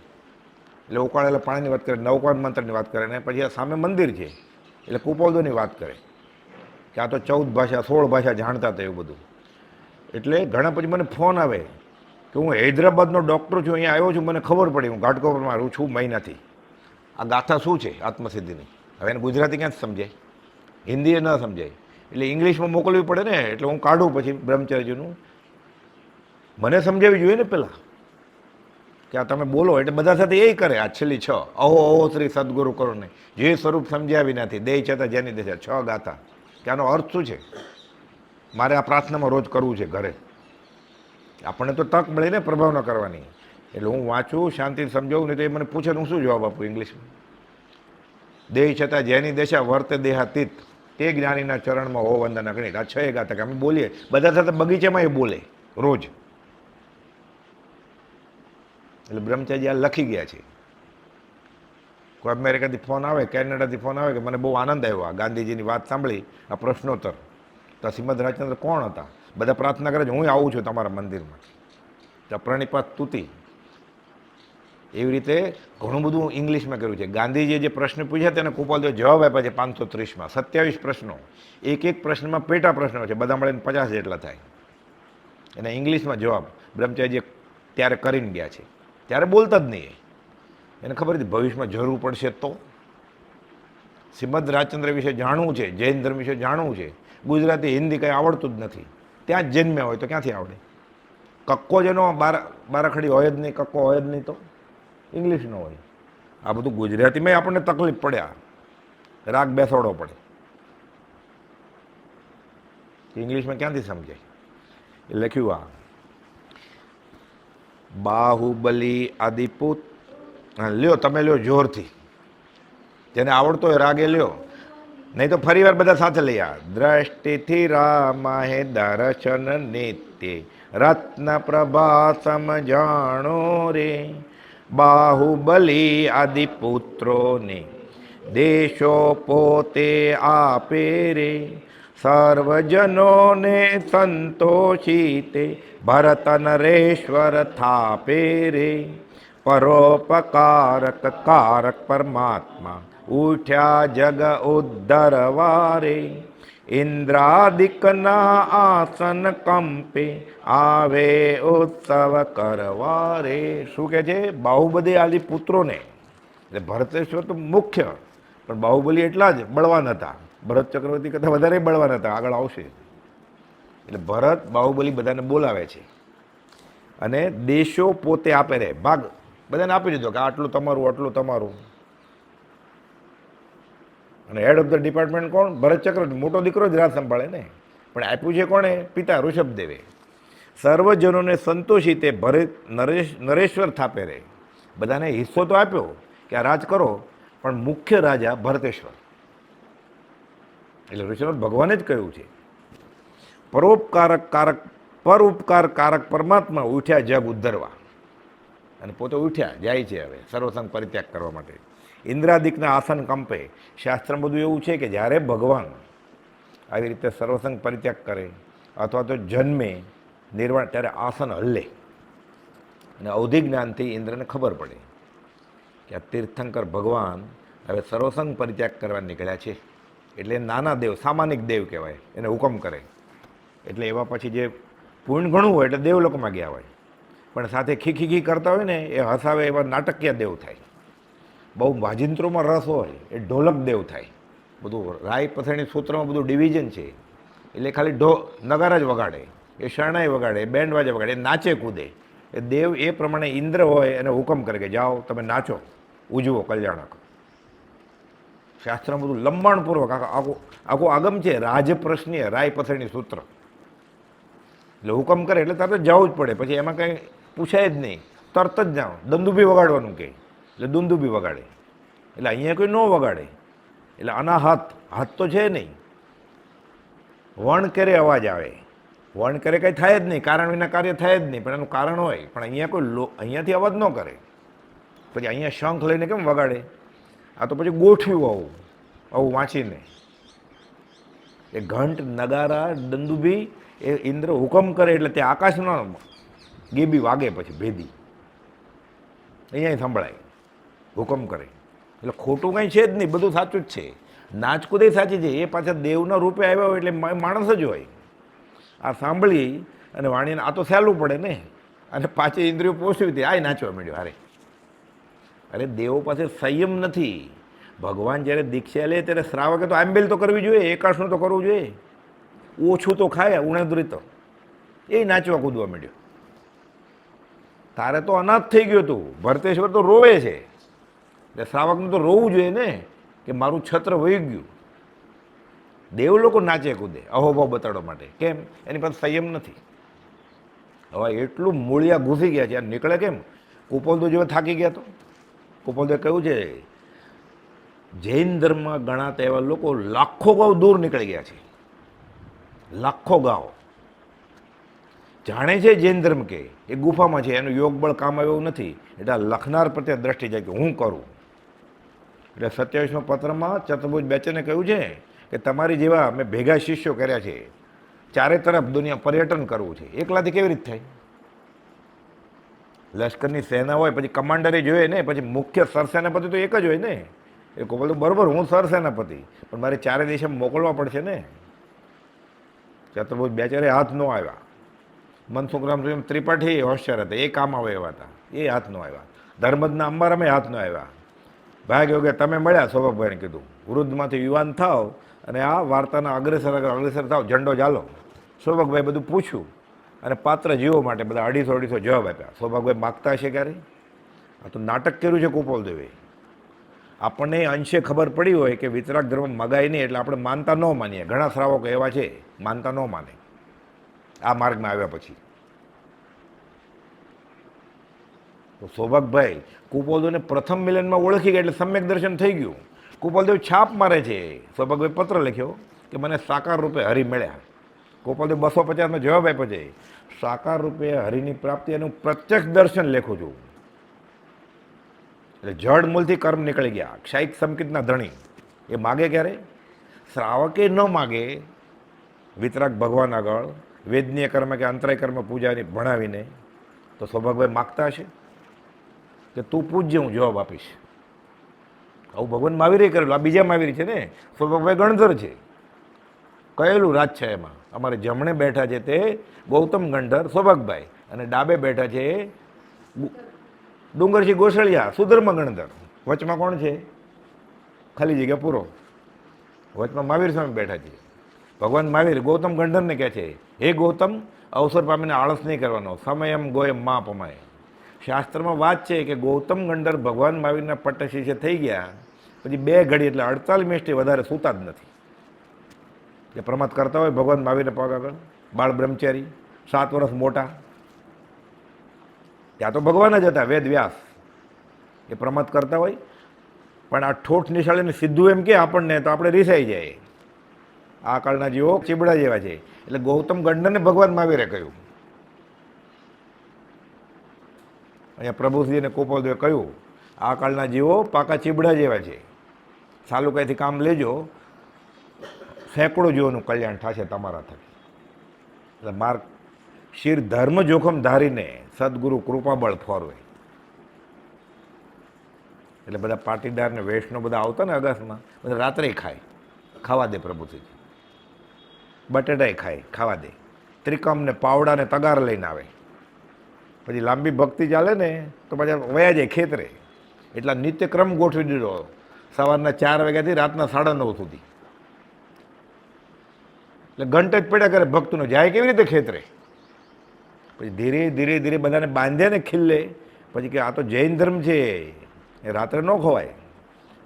એટલે ઉકાળેલા પાણીની વાત કરે, નવકાર મંત્રની વાત કરે, અને પછી આ સામે મંદિર છે એટલે કુપોદોની વાત કરે કે આ તો 14 ભાષા 16 ભાષા જાણતા હતા એવું બધું. એટલે ઘણા પછી મને ફોન આવે કે હું હૈદરાબાદનો ડૉક્ટર છું, અહીંયા આવ્યો છું, મને ખબર પડી, હું ઘાટકોપરમાં રહું છું મહિનાથી. આ ગાથા શું છે આત્મસિદ્ધિની? હવે એને ગુજરાતી ક્યાં જ સમજાય, હિન્દી ન સમજાય, એટલે ઇંગ્લિશમાં મોકલવી પડે ને. એટલે હું કાઢું પછી બ્રહ્મચર્યનું, મને સમજાવવી જોઈએ ને પહેલાં કે આ તમે બોલો. એટલે બધા સાથે એ કરે. આ છેલ્લી 6 અહો અહો શ્રી સદગુરુ કરો ને, જે સ્વરૂપ સમજાવી નથી, દેહ છતાં જેની દેશા, 6 ગાથા. કે આનો અર્થ શું છે? મારે આ પ્રાર્થનામાં રોજ કરવું છે ઘરે. આપણને તો તક મળે ને પ્રભાવ ન કરવાની. એટલે હું વાંચું, શાંતિથી સમજાવું, નહીં તો એ મને પૂછે તો હું શું જવાબ આપું ઇંગ્લિશમાં? દેહ છતાં જેની દેશા વર્તે દેહાતીત, તે જ્ઞાનીના ચરણમાં હો વંદના ગણિત. આ 6 ગાથા કે અમે બોલીએ બધા સાથે, બગીચામાં એ બોલે રોજ. એટલે બ્રહ્મચારી આ લખી ગયા છે. કોઈ અમેરિકાથી ફોન આવે, કેનેડાથી ફોન આવે કે મને બહુ આનંદ આવ્યો આ ગાંધીજીની વાત સાંભળી, આ પ્રશ્નોત્તર. તો શ્રીમદ રાજચંદ્ર કોણ હતા? બધા પ્રાર્થના કરે છે હું આવું છું તમારા મંદિરમાં. તો પ્રણિપાત સ્તુતિ. એવી રીતે ઘણું બધું ઇંગ્લિશમાં કર્યું છે. ગાંધીજીએ જે પ્રશ્ન પૂછ્યા તેને કૃપાલદેવ જવાબ આપ્યા છે 530માં. 27 પ્રશ્નો. એક પ્રશ્નમાં પેટા પ્રશ્નો છે, બધા મળીને 50 જેટલા થાય. એના ઇંગ્લિશમાં જવાબ બ્રહ્મચારીજીએ ત્યારે કરીને ગયા છે. ત્યારે બોલતા જ નહીં. એને ખબર હતી ભવિષ્યમાં જરૂર પડશે તો. શ્રીમદ રાજચંદ્ર વિશે જાણવું છે, જૈન ધર્મ વિશે જાણવું છે, ગુજરાતી હિન્દી કંઈ આવડતું જ નથી, ત્યાં જ જન્મ્યા હોય તો ક્યાંથી આવડે? કક્કો જેનો બારાખડી હોય જ નહીં, કક્કો હોય જ નહીં તો ઇંગ્લિશનો હોય. આ બધું ગુજરાતીમાં આપણને તકલીફ પડ્યા, રાગ બેસાડવો પડે. ઇંગ્લિશમાં ક્યાંથી સમજાય? એ લખ્યું આ બાહુબલી આદિપુત. લ્યો તમે લ્યો જોરથી, જેને આવડતો હોય રાગે લ્યો, નહીં તો ફરી વાર બધા સાથે લઈ આ. દ્રષ્ટિથી રામા હે દર્શન નિત્ય રત્ન પ્રભા સમજાણો રે. બાહુબલી આદિપુત્રો ને દેશો પોતે આપે રે સર્વજનોને સંતોષિતે ભરત નરેશ્વર થાપે રે પરોપકારક કારક પરમાત્મા ઉઠ્યા જગ ઉદ્ધરવા રે ઇન્દ્રાદિકના આસન કંપે આવે ઉત્સવ કરવા રે. શું કહે છે? બાહુબલી આદિ પુત્રોને, એટલે ભરતેશ્વર તો મુખ્ય, પણ બાહુબલી એટલા જ બળવાન હતા, ભરત ચક્રવર્તી કરતાં વધારે બળવાન હતા, આગળ આવશે. એટલે ભરત બાહુબલી બધાને બોલાવે છે અને દેશો પોતે આપે રે, ભાગ બધાને આપી દીધો કે આટલું તમારું, આટલું તમારું. અને હેડ ઓફ ધ ડિપાર્ટમેન્ટ કોણ? ભરત ચક્રવર્તી, મોટો દીકરો જ રાજ સંભાળે ને, પણ આપ્યું છે કોણે? પિતા ઋષભદેવે. સર્વજનોને સંતોષી તે ભરત નરેશ્વર થાપે રે, બધાને હિસ્સો તો આપ્યો કે આ રાજ કરો, પણ મુખ્ય રાજા ભરતેશ્વર. એટલે ઋષભ ભગવાને જ કહ્યું છે પરોપકાર કારક પરમાત્મા ઉઠ્યા જગ ઉદ્ધરવા, અને પોતે ઉઠ્યા જાય છે હવે સર્વસંગ પરિત્યાગ કરવા માટે. ઇન્દ્રાદિકના આસન કંપે, શાસ્ત્રમાં બધું એવું છે કે જ્યારે ભગવાન આવી રીતે સર્વસંગ પરિત્યાગ કરે અથવા તો જન્મે નિર્વાણ, ત્યારે આસન હલ્લે અને અવધિ જ્ઞાનથી ઇન્દ્રને ખબર પડે કે આ તીર્થંકર ભગવાન હવે સર્વસંગ પરિત્યાગ કરવા નીકળ્યા છે. એટલે નાના દેવ, સામાનિક દેવ કહેવાય, એને હુકમ કરે. એટલે એવા પછી જે પૂર્ણ ઘણું હોય એટલે દેવલોકમાં ગયા હોય, પણ સાથે ખીખી કરતા હોય ને એ હસાવે એવા નાટકીય દેવ થાય. બહુ વાજિંત્રોમાં રસ હોય એ ઢોલક દેવ થાય. બધું રાય પથાણી સૂત્રમાં બધું ડિવિઝન છે. એટલે ખાલી નગારા જ વગાડે, એ શરણાઈ વગાડે, એ બેન્ડ વાજા વગાડે, એ નાચે કૂદે. એ દેવ એ પ્રમાણે ઇન્દ્ર હોય એને હુકમ કરે કે જાઓ તમે નાચો, ઉજવો કલ્યાણક. શાસ્ત્રમાં બધું લંબાણપૂર્વક આખું આગમ છે, રાજપ્રશ્નીય રાય પથાણી સૂત્ર. એટલે હુકમ કરે એટલે તરત જવું જ પડે, પછી એમાં કંઈ પૂછાય જ નહીં, તરત જ જાઓ. દંદુભી વગાડવાનું કહે એટલે દુંદુભી વગાડે. એટલે અહીંયા કોઈ ન વગાડે. એટલે આના હાથ તો છે નહીં. વણ કરે અવાજ આવે, વણ કરે કંઈ થાય જ નહીં, કારણ વિના કાર્ય થાય જ નહીં, પણ એનું કારણ હોય. પણ અહીંયા કોઈ અહીંયાથી અવાજ ન કરે, પછી અહીંયા શંખ લઈને કેમ વગાડે? આ તો પછી ગોઠવ્યું આવું વાંચીને. એ ઘંટ, નગારા, દંદુભી એ ઇન્દ્ર હુકમ કરે એટલે તે આકાશના ગેબી વાગે, પછી ભેદી અહીંયા સંભળાય, હુકમ કરે. એટલે ખોટું કંઈ છે જ નહીં, બધું સાચું જ છે. નાચકૂદે સાચી છે. એ પાછા દેવના રૂપે આવ્યા હોય એટલે માણસ જ હોય. આ સાંભળી અને વાણીને આ તો સહેલું પડે ને, અને પાછી ઇન્દ્રિયો પોષવી હતી, આ નાચવા માંડ્યો. અરે દેવો પાસે સંયમ નથી. ભગવાન જ્યારે દીક્ષા લે ત્યારે શ્રાવકે તો આંબેલ તો કરવી જોઈએ, એકાશનું તો કરવું જોઈએ, ઓછું તો ખાય ઉણેદરી તો, એ નાચવા કૂદવા માંડ્યો. તારે તો અનાથ થઈ ગયું હતું. ભરતેશ્વર તો રોવે છે, એટલે શ્રાવકનું તો રોવું જોઈએ ને કે મારું છત્ર વહી ગયું. દેવ લોકો નાચે કૂદે અહોભાવ બતાડવા માટે. કેમ? એની પાસે સંયમ નથી. હવે એટલું મૂળિયા ઘૂસી ગયા છે, આ નીકળે કેમ? કુપોલદેવ જેવા થાકી ગયા. તો કુપોલદેવ કહ્યું છે જૈન ધર્મમાં ગણાતા એવા લોકો લાખો ગાંવ દૂર નીકળી ગયા છે. લાખો ગાંવ જાણે છે જૈન ધર્મ કે એ ગુફામાં છે, એનું યોગ બળ કામ આવે એવું નથી. એટલે લખનાર પ્રત્યે દ્રષ્ટિ જાય કે હું કરું. એટલે 27મા પત્રમાં ચતુર્ભુજ બેચને કહ્યું છે કે તમારી જેવા મેં ભેગા શિષ્યો કર્યા છે, ચારે તરફ દુનિયા પર્યટન કરવું છે. એકલાથી કેવી રીતે થાય? લશ્કરની સેના હોય, પછી કમાન્ડરે જોઈએ ને, પછી મુખ્ય સરસેનાપતિ તો એક જ હોય ને. એ કહું બરાબર, હું સરસેનાપતિ, પણ મારે ચારે દેશે મોકલવા પડશે ને. ચતુર્ભુજ બેચારે હાથ ન આવ્યા. મનસુખરામ ત્રિપાઠી હોશિયાર હતા, એ કામ આવે એવા હતા, એ હાથ ન આવ્યા. ધર્મજના અંબારામે હાથ ન આવ્યા. ભાગ્યો કે તમે મળ્યા. સૌભાગભાઈને કીધું વૃદ્ધમાંથી યુવાન થાવ અને આ વાર્તાના અગ્રેસર થાવ, ઝંડો ચાલો. સૌભાગભાઈ બધું પૂછ્યું અને પાત્ર જીવો માટે બધા 250 જવાબ આપ્યા. સૌભાગભાઈ માગતા હશે ક્યારે? આ તો નાટક કર્યું છે કુપોલદેવે. આપણને અંશે ખબર પડી હોય કે વિતરાગ ધર્મ મગાય નહીં, એટલે આપણે માનતા ન માનીએ. ઘણા શ્રાવકો એવા છે માનતા ન માને આ માર્ગમાં આવ્યા પછી. તો સૌભાગભાઈ કુપોલદેવને પ્રથમ મિલનમાં ઓળખી ગયા, એટલે સમ્યક દર્શન થઈ ગયું. કુપોલદેવ છાપ મારે છે. સૌભાગભાઈ પત્ર લખ્યો કે મને સાકાર રૂપે હરિ મળ્યા. કુપોલદેવ 250માં જવાબ આપ્યો છે, સાકાર રૂપે હરિની પ્રાપ્તિ એનું પ્રત્યક્ષ દર્શન લેખું છું. એટલે જડ મૂળથી કર્મ નીકળી ગયા. ક્ષાયિક સંકિતના ધણી એ માગે ક્યારે? શ્રાવકે ન માગે વિતરાગ ભગવાન આગળ વેદનીય કર્મ કે અંતરાય કર્મ પૂજાની ભણાવીને, તો સૌભાગભાઈ માગતા હશે કે તું પૂજ્ય, હું જવાબ આપીશ. આવું ભગવાન મહાવીરે કરેલું. આ બીજા મહાવીર છે ને, સૌભાગભાઈ ગણધર છે. કહેલું રાજ છે એમાં. અમારે જમણે બેઠા છે તે ગૌતમ ગણધર સૌભાગભાઈ, અને ડાબે બેઠા છે ડુંગરસિંહ ગોસળિયા સુધર્મ ગણધર. વચમાં કોણ છે? ખાલી જગ્યા પૂરો. વચમાં મહાવીર સ્વામી બેઠા છે. ભગવાન મહાવીર ગૌતમ ગણધરને કહે છે, હે ગૌતમ, અવસર પામીને આળસ નહીં કરવાનો, સમયમ ગોયમ મા પમાય. શાસ્ત્રમાં વાત છે કે ગૌતમ ગણધર ભગવાન મહાવીરના પટ્ટ શિષ્ય થઈ ગયા પછી 2 ઘડી એટલે 48 મિનિટથી વધારે સૂતા જ નથી. જે પ્રમાદ કરતા હોય ભગવાન મહાવીરના પગ આગળ, બાળ બ્રહ્મચારી 7 વર્ષ મોટા, ત્યાં તો ભગવાન જ હતા, વેદ વ્યાસ. એ પ્રમાદ કરતા હોય, પણ આ ઠોઠ નિશાળીને સીધું એમ કે આપણને તો આપણે રીસાઈ જાય. આ કાળના જીવો ચીબડા જેવા છે. એટલે ગૌતમ ગણધરને ભગવાન મહાવીરે કહ્યું. અહીંયા પ્રભુશ્રીને ગોપાલદેવે કહ્યું, આ કાળના જીવો પાકા ચીબડા જેવા છે, સાલું કંઈથી કામ લેજો, સેંકડો જીવોનું કલ્યાણ થશે તમારા થકી. એટલે માર્ગ શિર ધર્મ જોખમ ધારીને સદગુરુ કૃપાબળ ફોરવે. એટલે બધા પાટીદાર ને વૈષ્ણવ બધા આવતા ને અગાસમાં, બધા રાત્રે ખાય, ખાવા દે પ્રભુશ્રીજી. બટેટાય ખાય, ખાવા દે. ત્રિકમ ને પાવડા ને તગાર લઈને આવે. પછી લાંબી ભક્તિ ચાલે ને તો પાછા વયા જાય ખેતરે. એટલા નિત્યક્રમ ગોઠવી દીધો, સવારના 4 વાગ્યાથી રાતના 9:30 સુધી. એટલે ઘંટે જ પડ્યા કરે ભક્તનો, જાય કેવી રીતે ખેતરે. પછી ધીરે ધીરે ધીરે બધાને બાંધ્યા ને ખીલ્લે. પછી કે આ તો જૈન ધર્મ છે, એ રાત્રે ન ખવાય.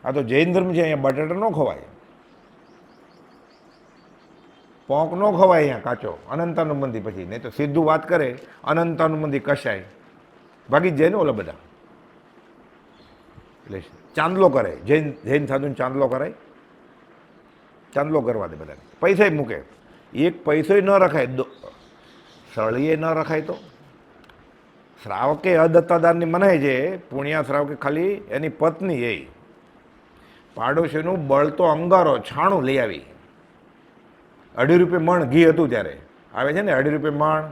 આ તો જૈન ધર્મ છે, અહીંયા બટાટા ન ખવાય, પોંક ન ખવાય અહીંયા કાચો, અનંતાનુબંધી. પછી નહીં તો સીધું વાત કરે અનંતાનુબંધી કશાય, ભાગી જ જાય ને ઓલા બધા. એટલે ચાંદલો કરે, જૈન સાધુને ચાંદલો કરાય, ચાંદલો કરવા દે બધાને. પૈસા મૂકે, એક પૈસો ન રખાય, સળીએ ન રખાય. તો શ્રાવકે અદત્તાદારની મનાય છે, પુણ્યા શ્રાવકે ખાલી એની પત્ની એ પાડોશીનું બળતો અંગારો છાણું લઈ આવી. 2.5 રૂપિયા મણ ઘી હતું ત્યારે, આવે છે ને 2.5 રૂપિયા મણ,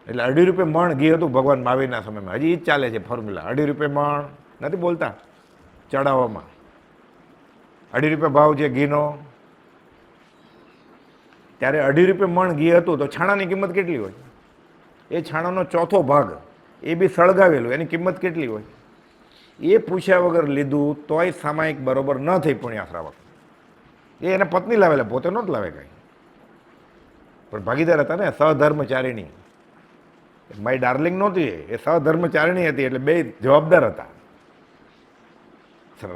એટલે 2.5 રૂપિયા મણ ઘી હતું ભગવાન મહાવીરના સમયમાં. હજી એ જ ચાલે છે ફોર્મ્યુલા, 2.5 રૂપિયા મણ નથી બોલતા ચડાવવામાં. 2.5 રૂપિયા ભાવ છે ઘીનો. ત્યારે 2.5 રૂપિયા મણ ઘી હતું તો છાણાની કિંમત કેટલી હોય? એ છાણાનો 4થો ભાગ, એ બી સળગાવેલું, એની કિંમત કેટલી હોય? એ પૂછ્યા વગર લીધું તોય સામાયિક બરોબર ન થઈ પુણ્યા શ્રાવક. એ એને પત્ની લાવેલા, પોતે નહોત લાવે કાંઈ, પણ ભાગીદાર હતા ને, સહધર્મચારિણી. મારી ડાર્લિંગ નહોતી, એ સહધર્મચારિણી હતી, એટલે 2 જવાબદાર હતા.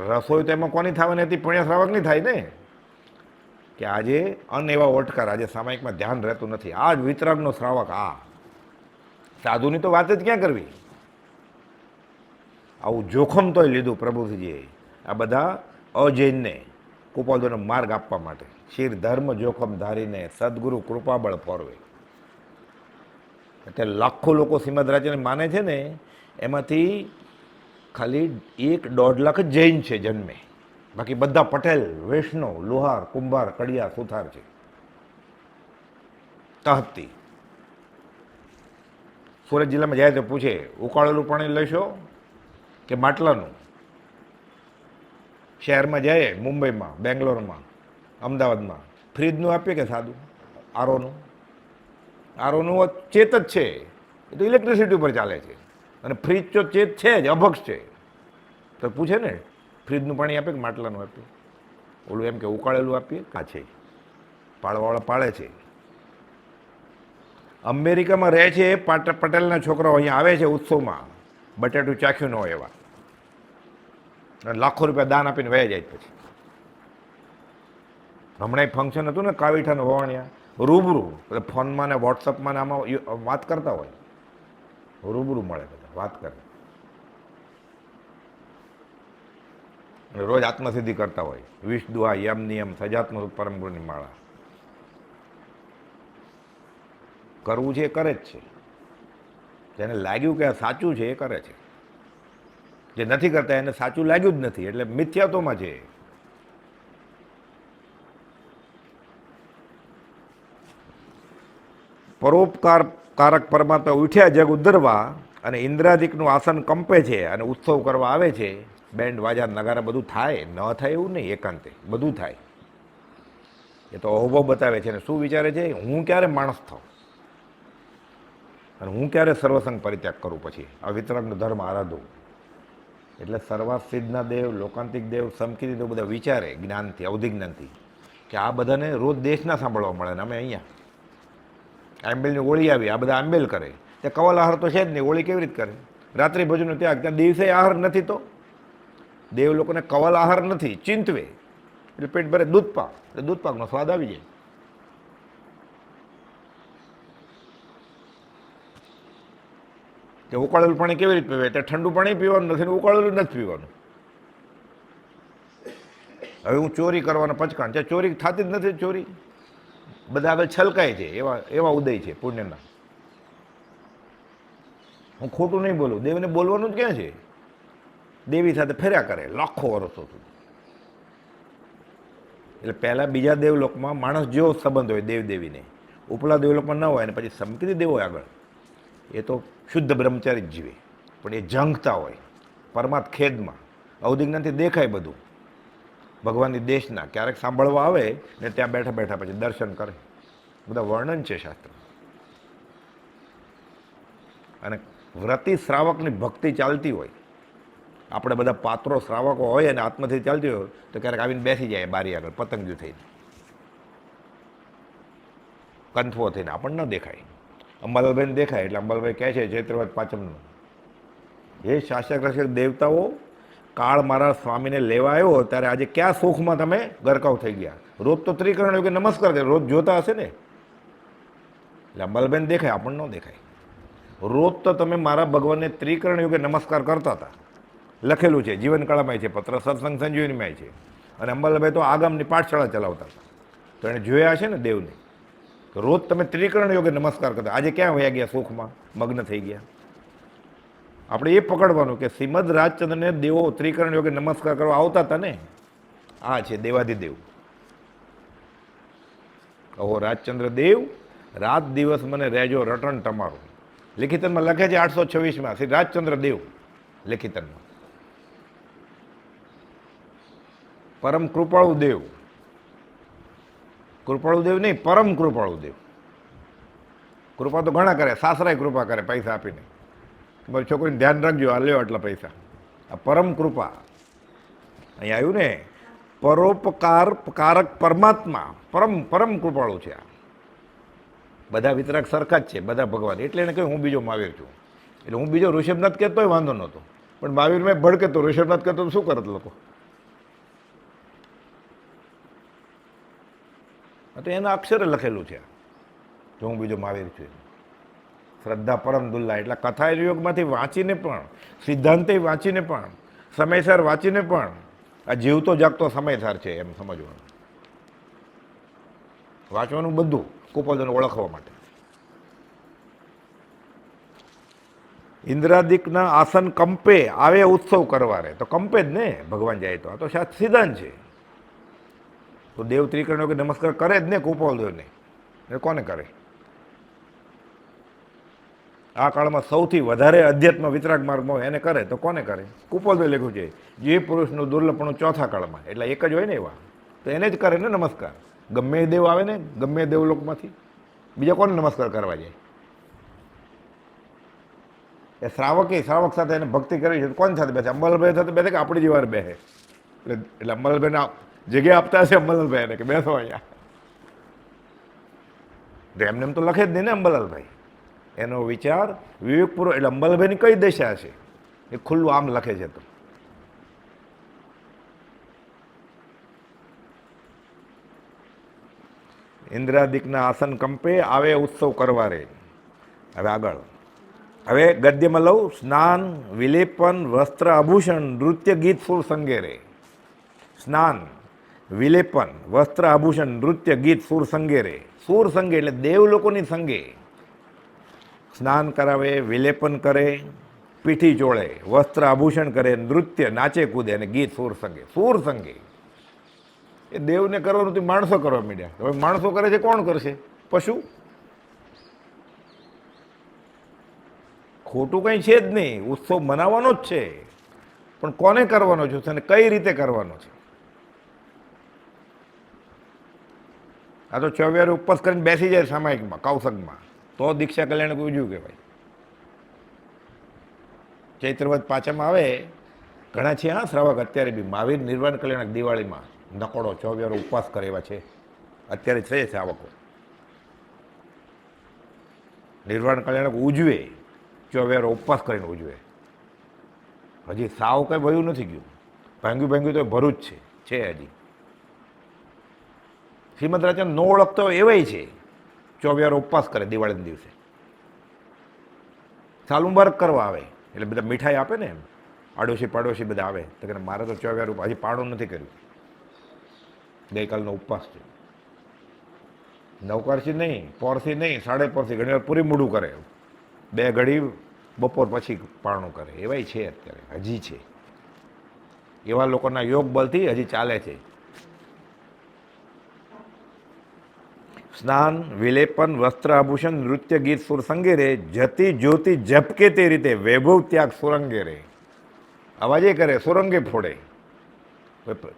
રસોઈ તો એમાં કોની થવાની હતી? પુણ્યા શ્રાવકની થાય ને. કે આજે અન એવા ઓટકાર, આજે સામાયિકમાં ધ્યાન રહેતું નથી. આ જ વિતરાગનો શ્રાવક. આ સાધુની તો વાત જ ક્યાં કરવી. આવું જોખમ તોય લીધું પ્રભુજીએ આ બધા અજૈનને કૃપાળુનો માર્ગ આપવા માટે. શિર ધર્મ જોખમ ધારીને સદગુરુ કૃપાબળ ફોરવે. એટલે લાખો લોકો શ્રીમદ રાજ્યને માને છે ને, એમાંથી ખાલી 1-1.5 લાખ જ જૈન છે જન્મે, બાકી બધા પટેલ, વૈષ્ણવ, લોહાર, કુંભાર, કડિયા, સુથાર છે. તહતી સુરત જિલ્લામાં જાય તો પૂછે, ઉકાળેલું પાણી લેશો કે માટલાનું? શહેરમાં જાય, મુંબઈમાં, બેંગ્લોરમાં, અમદાવાદમાં, ફ્રીજનું આપીએ કે સાદું આરોનું? આરોનું ચેત જ છે, એ તો ઇલેક્ટ્રિસિટી ઉપર ચાલે છે. અને ફ્રીજ તો ચેત છે જ, અભક્ષ છે. તો પૂછે ને, ફ્રીજનું પાણી આપે કે માટલાનું આપીએ? ઓલું એમ કે ઉકાળેલું આપીએ. કાં છે, પાળવાવાળા પાળે છે. અમેરિકામાં રહે છે પટેલના છોકરાઓ, અહીંયા આવે છે ઉત્સવમાં, બટેટું ચાખ્યું ન હોય એવા, લાખો રૂપિયા દાન આપીને વયા જાય. પછી હમણાં એક ફંક્શન હતું ને કાવીઠાનું વવાણિયા, રૂબરૂ, એટલે ફોનમાં ને વોટ્સઅપમાં ને આમાં વાત કરતા હોય, રૂબરૂ મળે બધા, વાત કરે. રોજ આત્મસિદ્ધિ કરતા હોય, 20 દુહા, યમ નિયમ, સજાત્મ પરમ ગુરુની માળા. કરવું છે એ કરે જ છે, જેને લાગ્યું કે આ સાચું છે એ કરે છે. જે નથી કરતા એને સાચું લાગ્યું જ નથી, એટલે મિથ્યાત્વમાં છે. પરોપકારક પરમાત્મા ઉઠ્યા જગ ઉદ્ધરવા અને ઇન્દ્રાદિકનું આસન કંપે છે અને ઉત્સવ કરવા આવે છે. બેન્ડ વાજા નગારા બધું થાય, ન થાય એવું નહીં, એકાંતે બધું થાય. એ તો અહોભાવ બતાવે છે. અને શું વિચારે છે? હું ક્યારે માણસ થાઉં અને હું ક્યારે સર્વસંગ પરિત્યાગ કરું, પછી આ વિતરકનો ધર્મ આરાધું. એટલે સર્વાસિદ્ધના દેવ, લોકાંતિક દેવ, સમકીર્તિ દેવ બધા વિચારે જ્ઞાનથી, અવધિ જ્ઞાનથી, કે આ બધાને રોજ દેશના સાંભળવા મળે ને અમે અહીંયા આંબેલની ઓળી આવી, આ બધા આંબેલ કરે. ત્યાં કવલ આહાર તો છે જ નહીં, ઓળી કેવી રીતે કરે? રાત્રિ ભોજનનો ત્યાગ, ત્યાં દિવસે આહાર નથી, તો દેવ લોકોને કવલ આહાર નથી, ચિંતવે એટલે પેટ ભરે દૂધપાક, એટલે દૂધપાકનો સ્વાદ આવી જાય. કે ઉકાળેલું પાણી કેવી રીતે પીવે? એટલે ઠંડુ પાણી પીવાનું નથી ને ઉકાળેલું નથી પીવાનું. હવે હું ચોરી કરવાનો પચકાણ છે, ચોરી થતી જ નથી. ચોરી બધા આગળ છલકાય છે, એવા એવા ઉદય છે પુણ્યના. હું ખોટું નહીં બોલું, દેવને બોલવાનું જ ક્યાં છે? દેવી સાથે ફર્યા કરે લાખો વર્ષો સુધી. એટલે પહેલાં બીજા દેવલોકમાં માણસ જેવો સંબંધ હોય દેવ દેવીને, ઉપલા દેવલોકમાં ન હોય, અને પછી સમકીર્તિ દેવ હોય આગળ, એ તો શુદ્ધ બ્રહ્મચારી જ જીવે, પણ એ ઝંખતા હોય પરમાત્મ ખેદમાં. અવધિ જ્ઞાનથી દેખાય બધું ભગવાનની દેશના. ક્યારેક સાંભળવા આવે ને ત્યાં બેઠા બેઠા પછી દર્શન કરે. બધા વર્ણન છે શાસ્ત્ર. અને વ્રતિ શ્રાવકની ભક્તિ ચાલતી હોય, આપણે બધા પાત્રો શ્રાવકો હોય અને આત્મથી ચાલતી હોય, તો ક્યારેક આવીને બેસી જાય બારી આગળ પતંગજુ થઈને, કંથવો થઈને. આપણને ન દેખાય, અંબાલાલભાઈને દેખાય. એટલે અંબાલાલભાઈ કહે છે ચૈત્રવદ પાંચમનું, એ શાસ્ત્રગ્રસ્ત દેવતાઓ કાળ મારા સ્વામીને લેવા આવ્યો ત્યારે આજે ક્યાં સુખમાં તમે ગરકાવ થઈ ગયા. રોજ તો ત્રિકરણ યોગે નમસ્કાર કરે, રોજ જોતા હશે ને. એટલે અંબાલાલભાઈને દેખાય, આપણને ન દેખાય. રોજ તો તમે મારા ભગવાનને ત્રિકરણ યોગે નમસ્કાર કરતા હતા, લખેલું છે જીવનકળામાં છે, પત્ર સત્સંગ સંજીવનીમાં છે. અને અંબાલાલભાઈ તો આગામની પાઠશાળા ચલાવતા હતા, તો એને જોયા છે ને દેવને. રોજ તમે ત્રિકરણ યોગે નમસ્કાર કરતા, આજે ક્યાં વયા ગયા? સુખમાં મગ્ન થઈ ગયા. આપણે એ પકડવાનું કે શ્રીમદ રાજચંદ્રને દેવો ત્રિકરણ યોગે નમસ્કાર કરવા આવતા હતા ને. આ છે દેવાધિદેવ. ઓહો રાજચંદ્ર દેવ, રાત દિવસ મને રહેજો રટણ તમારું. લિખિતનમાં લખે છે 826માં શ્રી રાજચંદ્ર દેવ લિખિતનમાં. પરમ કૃપાળુ દેવ, કૃપાળુ દેવ નહીં, પરમ કૃપાળુ દેવ. કૃપા તો ઘણા કરે, સાસરાય કૃપા કરે પૈસા આપીને, મારી છોકરીને ધ્યાન રાખજો, આ લ્યો આટલા પૈસા. આ પરમ કૃપા અહીંયા આવ્યું ને. પરોપકારક પરમાત્મા પરમ કૃપાળુ છે. આ બધા વિતરાક સરખા જ છે, બધા ભગવાન. એટલે એને કહ્યું હું બીજો મહાવીર છું. એટલે હું બીજો ઋષભનાથ કહેતોય વાંધો નહોતો, પણ મહાવીર મેં ભડકે તો ઋષભનાથ કહેતો શું કરત લોકો? તો એના અક્ષરે લખેલું છે જો હું બીજો મહાવીર છું. શ્રદ્ધા પરમ દુલ્લા. એટલે કથા યોગમાંથી વાંચીને પણ, સિદ્ધાંતે વાંચીને પણ, સમયસર વાંચીને પણ આ જીવતો જાગતો સમયસર છે એમ સમજવાનું. વાંચવાનું બધું કુપોદને ઓળખવા માટે. ઇન્દ્રાદિકના આસન કંપે આવે ઉત્સવ કરવા રે, તો કંપે જ ને ભગવાન જાય તો. આ તો શાસ્ત્ર સિદ્ધાંત છે. તો દેવ ત્રિકરણ યોગે નમસ્કાર કરે જ ને કુપોદેવને. એ કોને કરે? આ કાળમાં સૌથી વધારે અધ્યાત્મ વિતરાગ માર્ગમાં હોય એને કરે, તો કોને કરે? કુપોલદેવ લખ્યું છે જે પુરુષનું દુર્લભપણું ચોથા કાળમાં, એટલે એક જ હોય ને એવા, તો એને જ કરે ને નમસ્કાર. ગમે એ દેવ આવે ને, ગમે એ દેવલોકમાંથી, બીજા કોને નમસ્કાર કરવા જાય? એ શ્રાવક સાથે એને ભક્તિ કરવી છે, કોણ સાથે બેસે? અંબાલાલભાઈ સાથે બેસે કે આપણી જેવા બેસે? એટલે અંબાલાલભાઈને જગ્યા આપતા હશે અંબાલાલભાઈ એને કે બેસો અહીંયા. એમને એમ તો લખે જ નહીં ને અંબાલાલભાઈ. એનો વિચાર વિવેકપૂર્વક. એટલે અંબાલાલભાઈની કઈ દશા છે એ ખુલ્લું આમ લખે છે. તો ઇન્દ્રાદિકના આસન કંપે આવે ઉત્સવ કરવા રે. હવે આગળ, હવે ગદ્યમાં લઉં. સ્નાન, વિલેપન, વસ્ત્ર આભૂષણ, નૃત્ય, ગીત, સુર સંગે રે. સ્નાન, વિલેપન, વસ્ત્ર આભૂષણ, નૃત્ય, ગીત, સુર સંગે રે. સુર સંગે એટલે દેવ લોકોની સંગે સ્નાન કરાવે, વિલેપન કરે, પીઠી ચોળે, વસ્ત્ર આભૂષણ કરે, નૃત્ય નાચે કૂદે અને ગીત સુર સંગે. સુર સંગે એ દેવને કરવાનું તો માણસો કરવા માંડ્યા. હવે માણસો કરે છે, કોણ કરશે? પશુ. ખોટું કંઈ છે જ નહીં, ઉત્સવ મનાવવાનો જ છે, પણ કોને કરવાનો છે અને કઈ રીતે કરવાનો છે? આ તો ચોવીયારે ઉપવાસ કરીને બેસી જાય સામાયિકમાં, કૌશકમાં, તો દીક્ષા કલ્યાણ ઉજવ્યું કહેવાય. ચૈત્રવદ પાછામાં આવે, ઘણા છે હા શ્રાવક અત્યારે બી મહાવીર નિર્વાણ કલ્યાણક દિવાળીમાં નકોડો ચોવીયારો ઉપવાસ કરે એવા છે, અત્યારે છે શ્રાવકો. નિર્વાણ કલ્યાણક ઉજવે, ચોવીયારો ઉપવાસ કરીને ઉજવે. હજી સાવ કંઈ ભયું નથી ગયું, ભાંગ્યું તો ભરું જ છે હજી. શ્રીમદ રાજન નો ઓળખતો એવાય છે, ચોવીયારો ઉપવાસ કરે દિવાળીના દિવસે. સાલ મુબારક કરવા આવે એટલે બધા મીઠાઈ આપે ને, એમ આડોશી પાડોશી બધા આવે તો કે મારે તો ચોવીયારો હજી પાણું નથી કર્યું, ગઈકાલનો ઉપવાસ છે. નવકારથી નહીં, પોરથી નહીં, સાડે પોરથી, ઘણી વાર પૂરી મૂડું કરે, 2 ઘડી બપોર પછી પારણું કરે, એવાય છે અત્યારે, હજી છે. એવા લોકોના યોગ બળથી હજી ચાલે છે. સ્નાન, વિલેપન, વસ્ત્ર આભૂષણ, નૃત્ય, ગીત, સુર સંગે રે, જતી જ્યોતિ ઝપકે તે રીતે વૈભવ ત્યાગ સુરંગે રે. અવાજે કરે, સુરંગે ફોડે.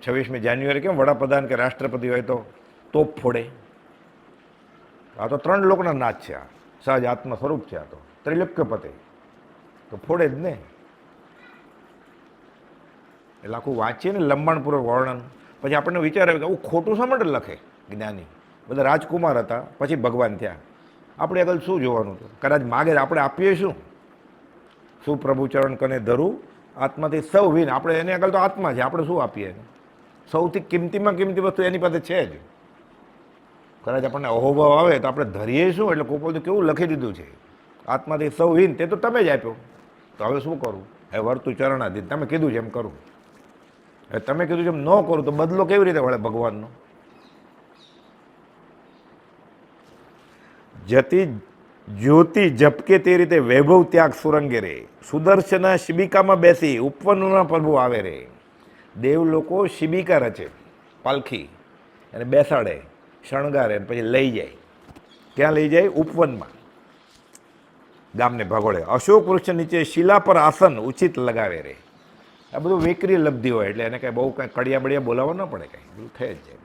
26મી જાન્યુઆરી કેમ વડાપ્રધાન કે રાષ્ટ્રપતિ હોય તો તોપ ફોડે? આ તો 3 લોકના નાચ છે, આ સહજ આત્મ સ્વરૂપ છે, આ તો ત્રિલોક્ય પતે તો ફોડે જ ને. એટલે આખું વાંચીએ ને લંબાણપૂર્વક વર્ણન, પછી આપણને વિચાર આવે કે આવું ખોટું શા માટે લખે જ્ઞાની? બધા રાજકુમાર હતા, પછી ભગવાન થયા. આપણે આગળ શું જોવાનું હતું? કદાચ માગે આપણે આપીએ શું પ્રભુ ચરણ કને ધરું આત્માથી સૌ વિન. આપણે એની આગળ તો આત્મા છે, આપણે શું આપીએ? સૌથી કિંમતીમાં કિંમતી વસ્તુ એની પાસે છે જ. કદાચ આપણને અહોભાવ આવે તો આપણે ધરીએ શું? એટલે કોપલ તો કેવું લખી દીધું છે, આત્માથી સૌ વિન, તે તો તમે જ આપ્યો. તો હવે શું કરું? હવે વર્તું ચરણાધીન, તમે કીધું છે એમ કરું. હવે તમે કીધું છે એમ ન કરું તો બદલો કેવી રીતે વળે ભગવાનનો? જતી જ્યોતિ ઝપકે તે રીતે વૈભવ ત્યાગ સુરંગે રે. સુદર્શના શિબિકામાં બેસી ઉપવનના પ્રભુ આવે રે. દેવ લોકો શિબિકા રચે, પાલખી, અને બેસાડે, શણગારે, પછી લઈ જાય. ક્યાં લઈ જાય? ઉપવનમાં, ગામને ભગોળે. અશોક વૃક્ષ નીચે શિલા પર આસન ઉચિત લગાવે રે. આ બધું વેકરી લબ્ધિ હોય એટલે એને કાંઈ બહુ કાંઈ કડિયા બડિયા બોલાવવા ન પડે, કાંઈ બધું થઈ જ જાય.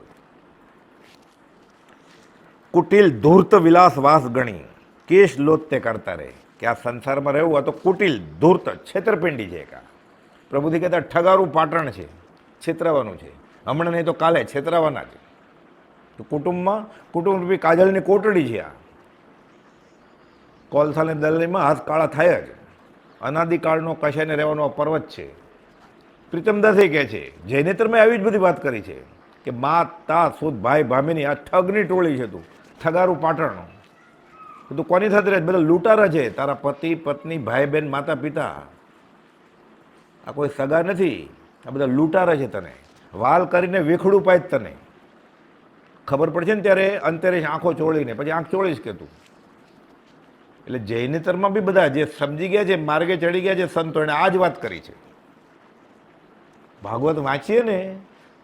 કુટિલ ધૂર્ત વિલાસ વાસ ગણી કેશ લોત તે કરતા રહે. કે આ સંસારમાં રહેવું આ તો કુટિલ ધૂર્ત છેતરપિંડી છે. કા પ્રભુથી કહેતા ઠગારું પાટણ છે, છેતરાવાનું છે, હમણાં નહીં તો કાલે છેતરાવાના છે. તો કુટુંબમાં કુટુંબરૂપી કાજલની કોટડી છે આ. કોલસાની દલનીમાં હાથ કાળા થાય જ. અનાદિકાળનો કશાને રહેવાનો પર્વત છે. પ્રીતમદાસે કહે છે, જૈનેતરમાં આવી જ બધી વાત કરી છે કે મા તા સુદ ભાઈ ભામીની આ ઠગની ટોળી છે. તું ઠગારું પાટણ, તું કોની સાથે રહે? બધા લૂંટારા છે. તારા પતિ પત્ની ભાઈ બહેન માતા પિતા, આ કોઈ સગા નથી, આ બધા લૂંટારા છે. તને વાલ કરીને વેખડું પાય તને ખબર પડશે ને ત્યારે અંતરે આંખો ચોળીને પછી આંખ ચોળીશ કે તું. એટલે જૈનેતરમાં બી બધા જે સમજી ગયા છે, માર્ગે ચડી ગયા છે સંતો, એને આ જ વાત કરી છે. ભાગવત વાંચીએ ને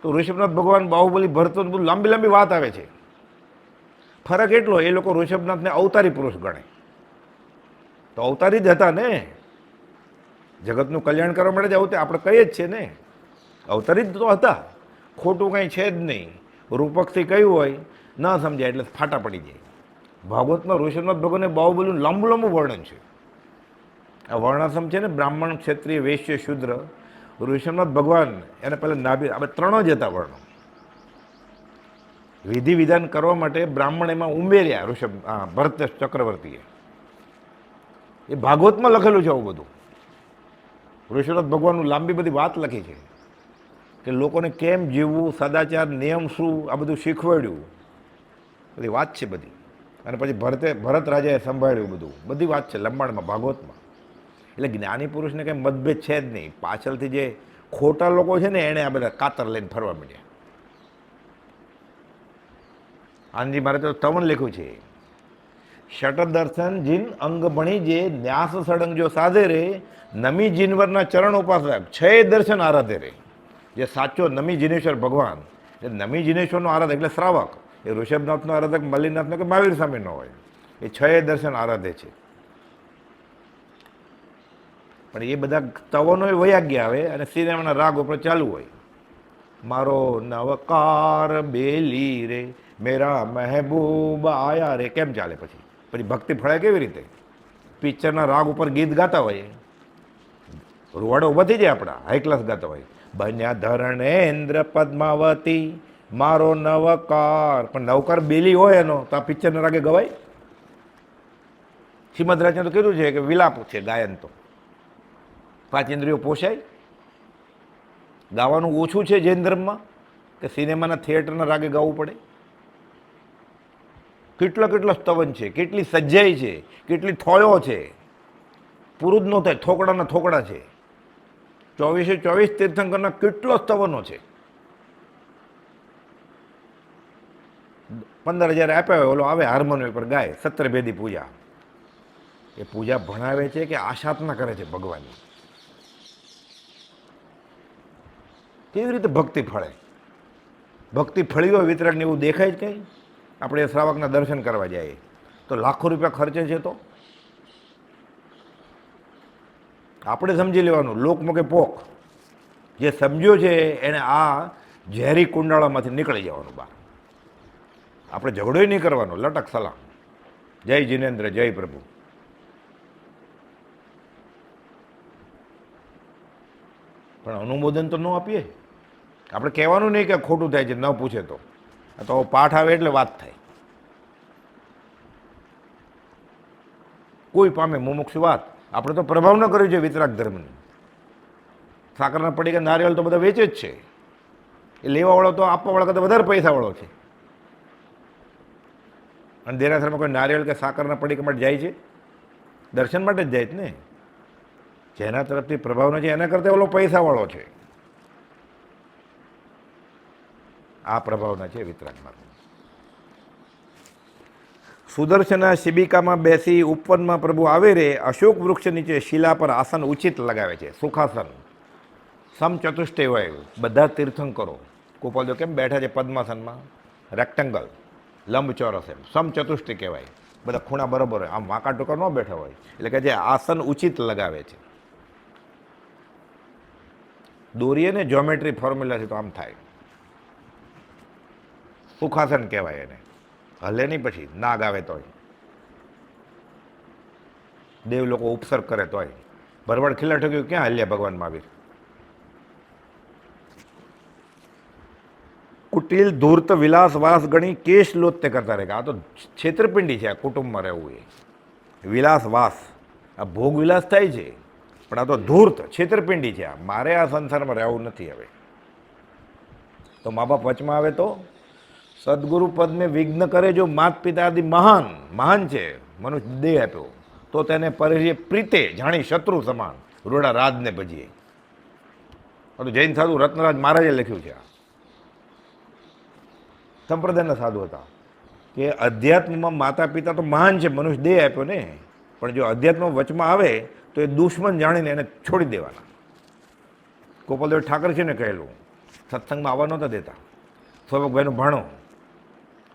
તો ઋષભનાથ ભગવાન બાહુબલી ભરતો બધું લાંબી લાંબી વાત આવે છે. ફરક એટલો, એ લોકો ઋષભનાથને અવતારી પુરુષ ગણે. તો અવતારી જ હતા ને, જગતનું કલ્યાણ કરવા માટે જ અવતાર આપણે કહીએ જ છે ને, અવતારી જ તો હતા. ખોટું કંઈ છે જ નહીં. રૂપકથી કહ્યું હોય ન સમજાય એટલે ફાટા પડી જાય. ભાગવતમાં ઋષભનાથ ભગવાનને બાહુબલીનું લાંબુ લાંબુ વર્ણન છે. આ વર્ણાશ્રમ છે ને, બ્રાહ્મણ, ક્ષત્રિય, વૈશ્ય, શુદ્ર. ઋષભનાથ ભગવાન એને પહેલાં નાભી, આપણે 3 જ હતા વર્ણો. વિધિ વિધાન કરવા માટે બ્રાહ્મણ એમાં ઉમેર્યા ભરત ચક્રવર્તીએ. એ ભાગવતમાં લખેલું છે આવું બધું. ઋષભનાથ ભગવાનનું લાંબી બધી વાત લખી છે કે લોકોને કેમ જીવવું, સદાચાર, નિયમ શું, આ બધું શીખવાડ્યું. બધી વાત છે બધી. અને પછી ભરત રાજાએ સંભાળ્યું બધું, બધી વાત છે લંબાણમાં, ભાગવતમાં. એટલે જ્ઞાની પુરુષને કંઈ મતભેદ છે જ નહીં. પાછળથી જે ખોટા લોકો છે ને એણે આ બધા કાતર લઈને ફરવા માંડ્યા. આનંદજી મારે તો સ્તવન લખ્યું છે શટ દર્શન જીન અંગ ભણી જે ન્યાસ સળંગ જો સાધે રે નમી જીનવરના ચરણ ઉપાસક છ દર્શન આરાધે રે. જે સાચો નમી જીનેશ્વર ભગવાન, એ નમી જીનેશ્વરનો આરાધક એટલે શ્રાવક, એ ઋષભનાથનો આરાધક મલ્લિનાથનો કે મહાવીર સ્વામીનો હોય, એ છ દર્શન આરાધે છે. પણ એ બધા તવનો વૈયાગ્ય આવે અને સિનેમાના રાગ ઉપર ચાલુ હોય. મારો નવકાર બેલી રે મેરા મહેબૂબ આયા રે, કેમ ચાલે? પછી પછી ભક્તિ ફળે કેવી રીતે? પિક્ચરના રાગ ઉપર ગીત ગાતા હોય, રૂવાડો ઊભા થઈ જાય આપણા, હાઈ ક્લાસ ગાતા હોય, બન્યા ધરણેન્દ્ર પદ્માવતી મારો નવકાર, પણ નવકાર બેલી હોય એનો તો આ પિક્ચરના રાગે ગવાય? શ્રીમદ રાજે તો કીધું છે કે વિલાપ છે ગાયન, તો 5 ઇન્દ્રિયો પોષાય? ગાવાનું ઓછું છે જૈન ધર્મમાં કે સિનેમાના થિયેટરના રાગે ગાવું પડે? કેટલો સ્તવન છે, કેટલી સજ્જાઈ છે, કેટલી થોયો છે, પૂરું જ ન થાય, થોકડાના થોકડા છે. 24 તીર્થંકરના કેટલો સ્તવનો છે. 15,000 આપ્યા હોય, ઓલો આવે હાર્મોનિયમ પર ગાય સત્રભેદી પૂજા. એ પૂજા ભણાવે છે કે આશાતના કરે છે ભગવાનની? કેવી રીતે ભક્તિ ફળે? ભક્તિ ફળી હોય વિતરાગને એવું દેખાય જ કંઈ? આપણે એ શ્રાવકના દર્શન કરવા જઈએ તો લાખો રૂપિયા ખર્ચે છે. તો આપણે સમજી લેવાનું, લોકમુખે પોક જે સમજ્યો છે એને આ ઝેરી કુંડાળામાંથી નીકળી જવાનું બહાર. આપણે ઝઘડોય નહીં કરવાનો, લટક સલામ, જય જિનેન્દ્ર, જય પ્રભુ. પણ અનુમોદન તો ન આપીએ. આપણે કહેવાનું નહીં કે ખોટું થાય છે, ન પૂછે તો પાઠ આવે એટલે વાત થાય. કોઈ પામે મુમુક્ષુ વાત. આપણે તો પ્રભાવ ન કર્યો છે વિતરાગ ધર્મની. સાકરના પડીકા નારિયેળ તો બધા વેચે જ છે. એ લેવાવાળો તો આપવાવાળા કરતાં વધારે પૈસાવાળો છે. અને દેરાસરમાં કોઈ નારિયેળ કે સાકરના પડીકા માટે જાય છે? દર્શન માટે જ જાય છે ને. જેના તરફથી પ્રભાવ નથી એના કરતાં ઓલો પૈસાવાળો છે. આ પ્રભાવના છે વિતરાગમાં. સુદર્શના શિબિકામાં બેસી ઉપવનમાં પ્રભુ આવે રે અશોક વૃક્ષ નીચે શિલા પર આસન ઉચિત લગાવે છે, સુખાસન. સમચતુષ્ટય હોય, બધા તીર્થંકરો ગોપાલદેવ કેમ બેઠા છે પદ્માસનમાં? રેક્ટેંગલ, લંબચોરસ, એમ સમચતુષ્ટય કહેવાય. બધા ખૂણા બરોબર હોય, આમ વાંકા ટૂંકા ન બેઠા હોય. એટલે કે જે આસન ઉચિત લગાવે છે. દોરીએ ને જ્યોમેટ્રી ફોર્મ્યુલાથી તો આમ થાય. સુખાસન કહેવાય એને. હલે નહીં પછી નાગ આવે તોય, દેવ લોકો ઉપસર્ગ કરે તોય. ભરવાડ ખીલા ઠગ્યું ક્યાં હલ્યા ભગવાન મહાવીર? કુટિલ ધૂર્ત વિલાસ વાસ ગણી કેશ લોત્ય કરતા રહે. આ તો છેતરપિંડી છે આ કુટુંબમાં રહેવું. એ વિલાસ વાસ, આ ભોગ વિલાસ થાય છે, પણ આ તો ધૂર્ત છેતરપિંડી છે. આ મારે આ સંસારમાં રહેવું નથી. હવે તો મા બાપ વચમાં આવે તો સદગુરુ પદ મેં વિઘ્ન કરે. જો માત પિતા આદિ મહાન છે, મનુષ્ય દેહ આપ્યો, તો તેને પરિહે પ્રીતે જાણી શત્રુ સમાન રોડા રાજને ભજીએ. તો જૈન સાધુ રત્નરાજ મહારાજે લખ્યું છે. આ સંપ્રદાયના સાધુ હતા કે અધ્યાત્મમાં માતા પિતા તો મહાન છે, મનુષ્ય દેહ આપ્યો ને, પણ જો અધ્યાત્મ વચમાં આવે તો એ દુશ્મન જાણીને એને છોડી દેવાના. ગોપાલદેવ ઠાકર છે ને કહેલું, સત્સંગમાં આવવા નહોતા દેતા. સૌભગભાઈનો ભાણો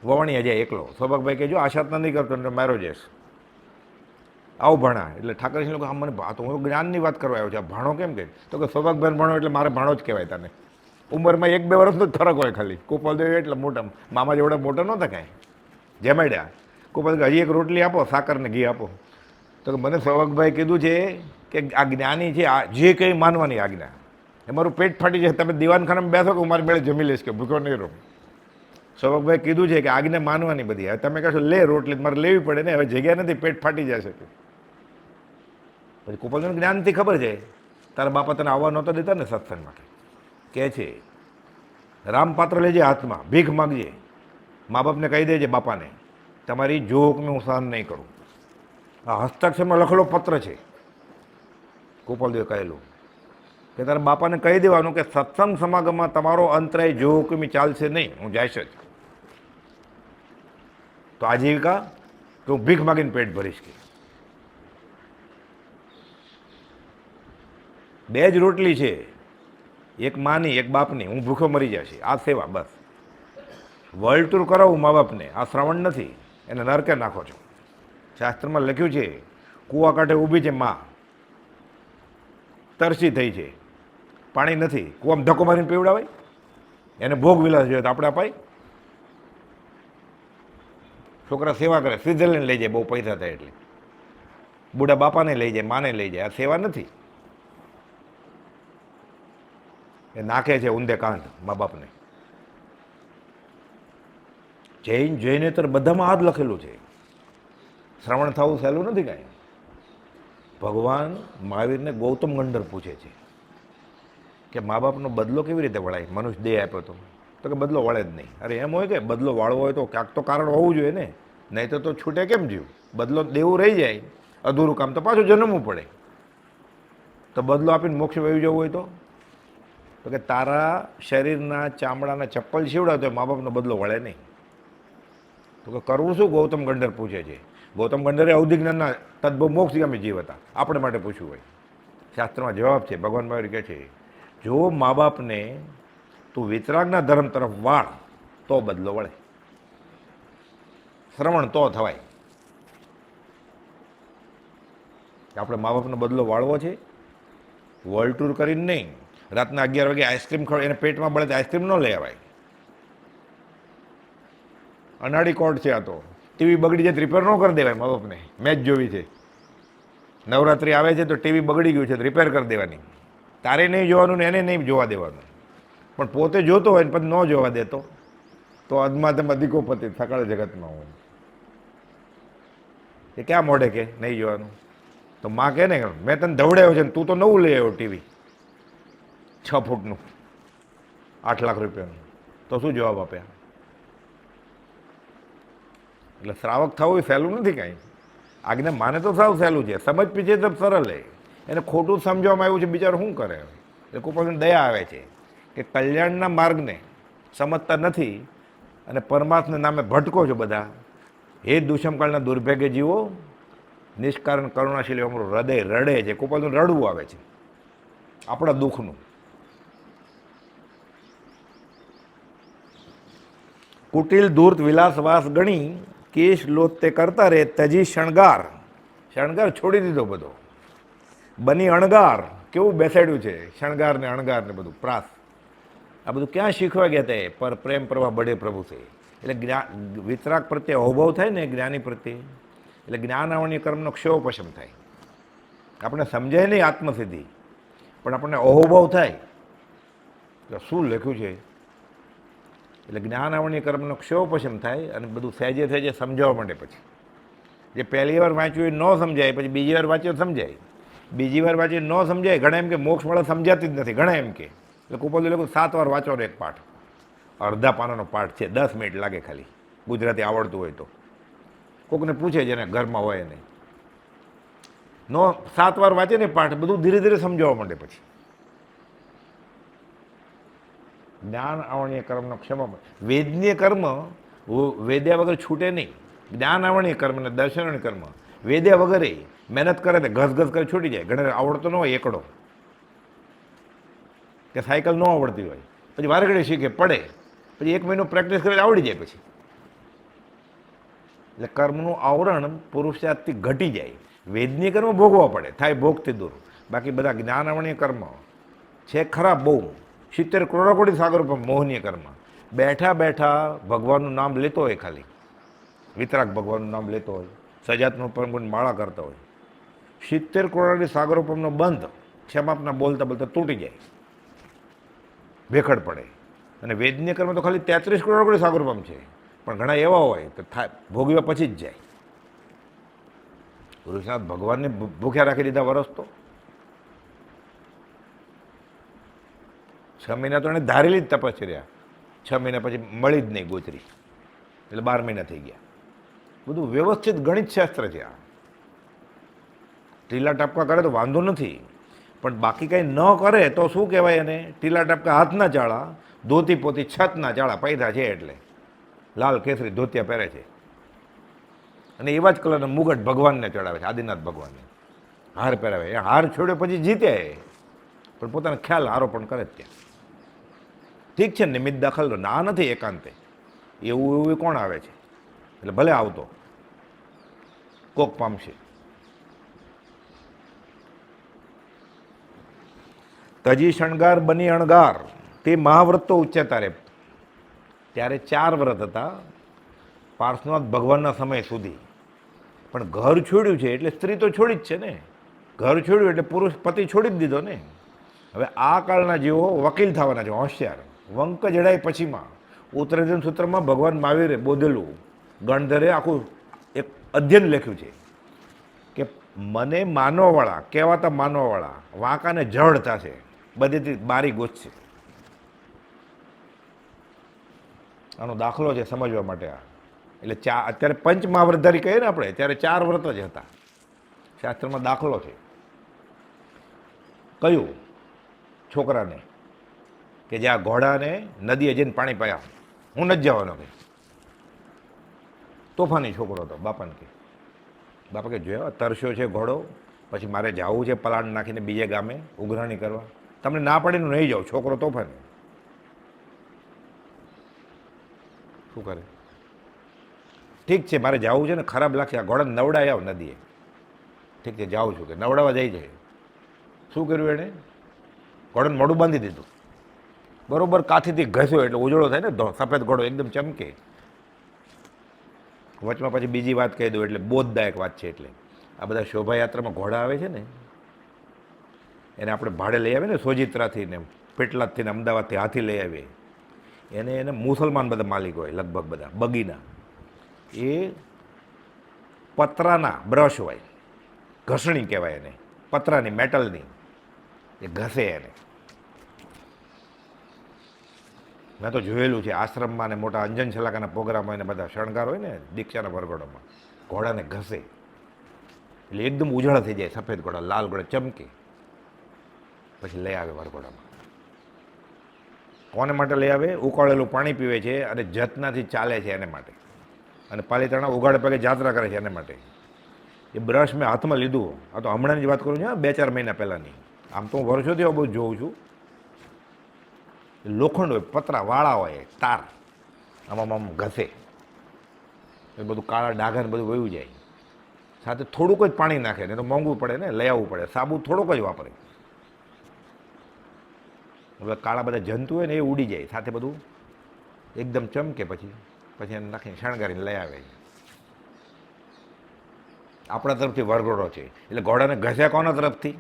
વવાણીયા જાય એકલો. સૌભાગભાઈ કહેજો આશાતના નહીં કરતો એટલે મારો જઈશ, આવું ભણા. એટલે ઠાકરસિંહ લોકો મને તો હું જ્ઞાનની વાત કરવા આવ્યો છે, આ ભાણો કેમ કહે? તો કે સૌભાગભાઈ ભણો એટલે મારે ભાણો જ કહેવાય. તને ઉંમરમાં 1-2 વર્ષનો જ ફરક હોય ખાલી. ગોપાલદેવ એટલે મોટા, મામા જેવડા મોટા નહોતા કાંઈ. જમાડ્યા. ગોપાલ હજી એક રોટલી આપો, સાકર ને ઘી આપો. તો મને સૌભાગભાઈ કીધું છે કે આ જ્ઞાની છે, આ જે કંઈ માનવાની આજ્ઞા. એ મારું પેટ ફાટી જાય, તમે દીવાનખાનામાં બેસો કે હું મારી મેળે જમી લઈશ, કે ભૂખો નહીં રહું. સૌભાગભાઈ કીધું છે કે આજ્ઞા માનવાની બધી. હવે તમે કહેશો લે રોટલી, મારે લેવી પડે ને, હવે જગ્યા નથી, પેટ ફાટી જશે. પછી ગોપાલદેવને જ્ઞાનથી ખબર છે તારા બાપા તને આવવા નહોતા દેતા ને સત્સંગમાં. કહે છે રામપાત્ર લેજે હાથમાં, ભીખ માગજે, મા બાપને કહી દેજે બાપાને તમારી જોકનું હું સહન નહીં કરું. આ હસ્તાક્ષરમાં લખેલો પત્ર છે. ગોપાલદેવે કહેલું કે તારા બાપાને કહી દેવાનું કે સત્સંગ સમાગમમાં તમારો અંતરાય જોકમી ચાલશે નહીં, હું જઈશ જ. તો આજીવિકા કે હું ભીખ માગીને પેટ ભરીશ કે 2 જ રોટલી છે, એક માની એક બાપની, હું ભૂખો મરી જશે, આ સેવા. બસ વર્લ્ડ ટૂર કરાવું મા બાપને, આ શ્રવણ નથી, એને નરકે નાખો છો. શાસ્ત્રમાં લખ્યું છે કૂવા કાંઠે ઊભી છે માં, તરસી થઈ છે, પાણી નથી, કૂવામાં ધક્કો મારીને પીવડાવાય? એને ભોગ વિલાસ જોઈએ તો આપણે અપાય? છોકરા સેવા કરે, સ્વિટ્ઝરલેન્ડ લઈ જાય બહુ પૈસા થાય એટલે, બુઢા બાપાને લઈ જાય, માને લઈ જાય, આ સેવા નથી. એ નાખે છે ઊંધે કાંધ મા બાપને. જૈન જૈનેતર બધામાં આ જ લખેલું છે. શ્રવણ થવું સહેલું નથી કાંઈ. ભગવાન મહાવીરને ગૌતમ ગંધર પૂછે છે કે મા બાપનો બદલો કેવી રીતે વળાય? મનુષ્ય દેહ આપ્યો તો કે બદલો વળે જ નહીં. અરે એમ હોય કે બદલો વાળવો હોય તો ક્યાંક તો કારણ હોવું જોઈએ ને, નહીં તો છૂટે કેમ જીવ? બદલો દેવું રહી જાય, અધૂરું કામ તો પાછું જન્મવું પડે. તો બદલો આપીને મોક્ષ વહી જવું હોય તો કે તારા શરીરના ચામડાના ચપ્પલ સીવડાવ તો મા બાપનો બદલો વળે નહીં. તો કે કરવું શું? ગૌતમ ગંધર પૂછે છે. ગૌતમ ગંધરે અવધિ જ્ઞાનના તદ્ભવ મોક્ષગામી જીવ હતા, આપણે માટે પૂછ્યું હોય. શાસ્ત્રમાં જવાબ છે, ભગવાન મહાવીર કહે છે જો મા બાપને તું વિતરાગના ધર્મ તરફ વાળ તો બદલો વળે, શ્રવણ તો થવાય. આપણે મા બાપનો બદલો વાળવો છે, વર્લ્ડ ટૂર કરીને નહીં. રાતના 11 વાગે આઈસ્ક્રીમ ખાવ, એને પેટમાં બળે તો આઈસ્ક્રીમ ન લઈ આવાય. અનાડી કોર્ટ છે આ તો. ટીવી બગડી જાય રિપેર ન કરી દેવાય મા બાપને. મેચ જોવી છે, નવરાત્રિ આવે છે તો ટીવી બગડી ગયું છે તો રિપેર કરી દેવાની. તારે નહીં જોવાનું ને એને નહીં જોવા દેવાનું, પણ પોતે જોતો હોય ને પછી ન જોવા દેતો તો અધમાતમ અધિકોપતિ સકળ જગતમાં હોય. એ ક્યાં મોઢે કે નહીં જોવાનું? તો માં કહે ને મેં તને ધવડાયો છે ને તું તો નવું લઈ આવ્યો ટીવી 6 ફૂટનું 8 લાખ રૂપિયાનું, તો શું જવાબ આપ્યા? એટલે શ્રાવક થવું એ સહેલું નથી કાંઈ. આજ્ઞા માને તો સાવ સહેલું છે, સમજ પીછે તો સરળ છે. એને ખોટું સમજવામાં આવ્યું છે, બિચારો શું કરે? એ કોઈ પાસે દયા આવે છે કે કલ્યાણના માર્ગને સમજતા નથી અને પરમાત્માના નામે ભટકો છો બધા. એ દુષ્મકાળના દુર્ભાગ્ય જીવો, નિષ્કારણ કરુણાશીલ અમારું હૃદય રડે છે, કોઈ પાસે રડવું આવે છે આપણા દુઃખનું. કુટિલ ધૂર્ત વિલાસવાસ ગણી, કેશ લોત તે કરતા રે, તજી શણગાર. શણગાર છોડી દીધો બધો, બની અણગાર. કેવું બેસાડ્યું છે શણગાર ને અણગાર ને બધું પ્રાસ. આ બધું ક્યાં શીખવા ગયા હતા? પર પ્રેમ પ્રવાહ બડે પ્રભુ છે. એટલે વિતરાગ પ્રત્યે અહોભાવ થાય ને જ્ઞાની પ્રત્યે, એટલે જ્ઞાન આવણી કર્મનો ક્ષયોપશમ થાય. આપણે સમજાય નહીં આત્મસિદ્ધિ, પણ આપણને અહોભાવ થાય કે શું લખ્યું છે. એટલે જ્ઞાન આવણી કર્મનો ક્ષયોપશમ થાય અને બધું સહેજે સહેજે સમજાવવા માંડે. પછી જે પહેલી વાર વાંચ્યું એ ન સમજાય, પછી બીજી વાર વાંચ્યું સમજાય, બીજી વાર વાંચી ન સમજાય. ઘણા એમ કે મોક્ષ મળે સમજાતી જ નથી, ઘણા એમ કે. એટલે કુપોલ લોકો 7 વાર વાંચવાનો એક પાઠ, અડધા પાનાનો પાઠ છે, 10 મિનિટ લાગે ખાલી, ગુજરાતી આવડતું હોય તો. કોકને પૂછે જેને ઘરમાં હોય નહીં, 7 વાર વાંચે ને પાઠ, બધું ધીરે ધીરે સમજાવવા માંડે. પછી જ્ઞાન આવણીય કર્મનો ક્ષમા. વેદનીય કર્મ વેદ્યા વગર છૂટે નહીં. જ્ઞાન આવણીય કર્મ અને દર્શનીય કર્મ વેદ્યા વગર મહેનત કરે તો ઘસ કરે છૂટી જાય. ઘણા આવડતો ન હોય એકડો, કે સાયકલ ન આવડતી હોય, પછી વારે ઘડી શીખે, પડે, પછી 1 મહિનો પ્રેક્ટિસ કરે આવડી જાય. પછી એટલે કર્મનું આવરણ પુરુષાર્થથી ઘટી જાય. વેદનીય કર્મ ભોગવવા પડે, થાય ભોગથી દૂર. બાકી બધા જ્ઞાન આવણીય કર્મ છે ખરાબ બહુ. 70 કરોડ સાગર પર મોહનીય કર્મ. બેઠા બેઠા ભગવાનનું નામ લેતો હોય, ખાલી વિતરાગ ભગવાનનું નામ લેતો હોય, સજાતનું પરમગુણ માળા કરતા હોય, 70 કરોડ સાગરોપમનો બંધ ક્ષમાપના બોલતા બોલતા તૂટી જાય, ભેખડ પડે. અને વેદનીય કર્મ તો ખાલી 33 કરોડ સાગરોપમ છે, પણ ઘણા એવા હોય તો થાય ભોગવ્યા પછી જ જાય. પુરુષનાથ ભગવાનને ભૂખ્યા રાખી દીધા વરસ તો 6 મહિના તો એને ધારેલી જ તપસ્યા. 6 મહિના પછી મળી જ નહીં ગોચરી, એટલે 12 મહિના થઈ ગયા. બધું વ્યવસ્થિત ગણિત શાસ્ત્ર છે આ. ટીલા ટપકા કરે તો વાંધો નથી, પણ બાકી કંઈ ન કરે તો શું કહેવાય એને? ટીલા ટપકા હાથના ચાળા, ધોતી પોતી છતના ચાળા. પૈસા છે એટલે લાલ કેસરી ધોતિયા પહેરે છે. અને એવા જ કલરના મુગટ ભગવાનને ચડાવે છે, આદિનાથ ભગવાનને હાર પહેરાવે. એ હાર છોડ્યો પછી જીતે, પણ પોતાનો ખ્યાલ આરોપણ કરે જ ત્યાં. ઠીક છે, નિમિત્ત દાખલ ના નથી એકાંતે, એવું કોણ આવે છે? એટલે ભલે આવતો કોક પામશે. તજી શણગાર બની અણગાર, તે મહાવ્રત તો ઉચ્ચતા રે. ત્યારે 4 વ્રત હતા પાર્શ્વનાથ ભગવાનના સમય સુધી. પણ ઘર છોડ્યું છે એટલે સ્ત્રી તો છોડી જ છે ને. ઘર છોડ્યું એટલે પુરુષ પતિ છોડી જ દીધો ને. હવે આ કાળના જીવો વકીલ થવાના છે, હોશિયાર. વંક જડાય પછીમાં ઉત્તરાધીન સૂત્રમાં ભગવાન મહાવીરે બોધેલું, ગણધરે આખું એક અધ્યયન લખ્યું છે કે મને માનવાવાળા કહેવાતા માનવાવાળા વાંકાને જડ થશે, બધીથી બારી ગોચશે. આનો દાખલો છે સમજવા માટે આ. એટલે અત્યારે પંચ મહાવ્રતધારી કહીએ ને આપણે, ત્યારે 4 વ્રત જ હતા. શાસ્ત્રમાં દાખલો છે. કયું? છોકરાને કે જે આ ઘોડાને નદીએ જઈને પાણી પાયા, હું નથી જવાનો કે. તોફાની છોકરો હતો. બાપાને કે, બાપા કે જોયો તરસ્યો છે ઘોડો, પછી મારે જવું છે પલાણ નાખીને બીજે ગામે ઉઘરાણી કરવા, તમને ના પાડીને નહીં જાઉં. છોકરો તોફાની. શું કરે? ઠીક છે, મારે જવું છે ને, ખરાબ લાગશે, આ ઘોડાને નવડાવી આવ નદીએ. ઠીક છે, જાઉં છું કે. નવડાવવા જઈ જાય. શું કર્યું એણે? ઘોડાને મોઢું બાંધી દીધું. બરોબર કાથીથી ઘસ્યો એટલે ઉજળો થાય ને, સફેદ ઘોડો એકદમ ચમકે. વચમાં પછી બીજી વાત કહી દઉં, એટલે બોધદાયક વાત છે. એટલે આ બધા શોભાયાત્રામાં ઘોડા આવે છે ને, એને આપણે ભાડે લઈ આવીએ ને, સોજિત્રાથી ને પેટલાદથી ને અમદાવાદથી હાથી લઈ આવીએ. એને મુસલમાન બધા માલિક હોય લગભગ બધા, બગીના. એ પતરાના બ્રશ હોય, ઘસણી કહેવાય એને, પતરાની, મેટલની. એ ઘસે એને. મેં તો જોયેલું છે આશ્રમમાં ને મોટા અંજન છલાકાના પ્રોગ્રામ હોય ને બધા શણગાર હોય ને દીક્ષાના વરઘોડામાં, ઘોડાને ઘસે એટલે એકદમ ઉજળા થઈ જાય. સફેદ ઘોડા, લાલ ઘોડા ચમકે. પછી લઈ આવે વરઘોડામાં. કોને માટે લઈ આવે? ઉકાળેલું પાણી પીવે છે અને જતનાથી ચાલે છે એને માટે, અને પાલીતાણા ઉગાડે પગે જાત્રા કરે છે એને માટે. એ બ્રશ મેં હાથમાં લીધું. આ તો હમણાંની જ વાત કરું છું, 2-4 મહિના પહેલાંની. આમ તો હું વર્ષોથી બહુ જોઉં છું. લોખંડ હોય, પતરા વાળા હોય, તાર, આમ ઘસે. એ બધું કાળા ડાઘા બધું વયું જાય. સાથે થોડુંક જ પાણી નાખે ને, તો મોંઘું પડે ને, લઈ આવવું પડે. સાબુ થોડોક જ વાપરે. એટલે કાળા બધા જંતુ હોય ને એ ઉડી જાય. સાથે બધું એકદમ ચમકે. પછી એને નાખીને શણગારીને લઈ આવે. આપણા તરફથી વરઘોડો છે એટલે ઘોડાને ઘસ્યા કોના તરફથી?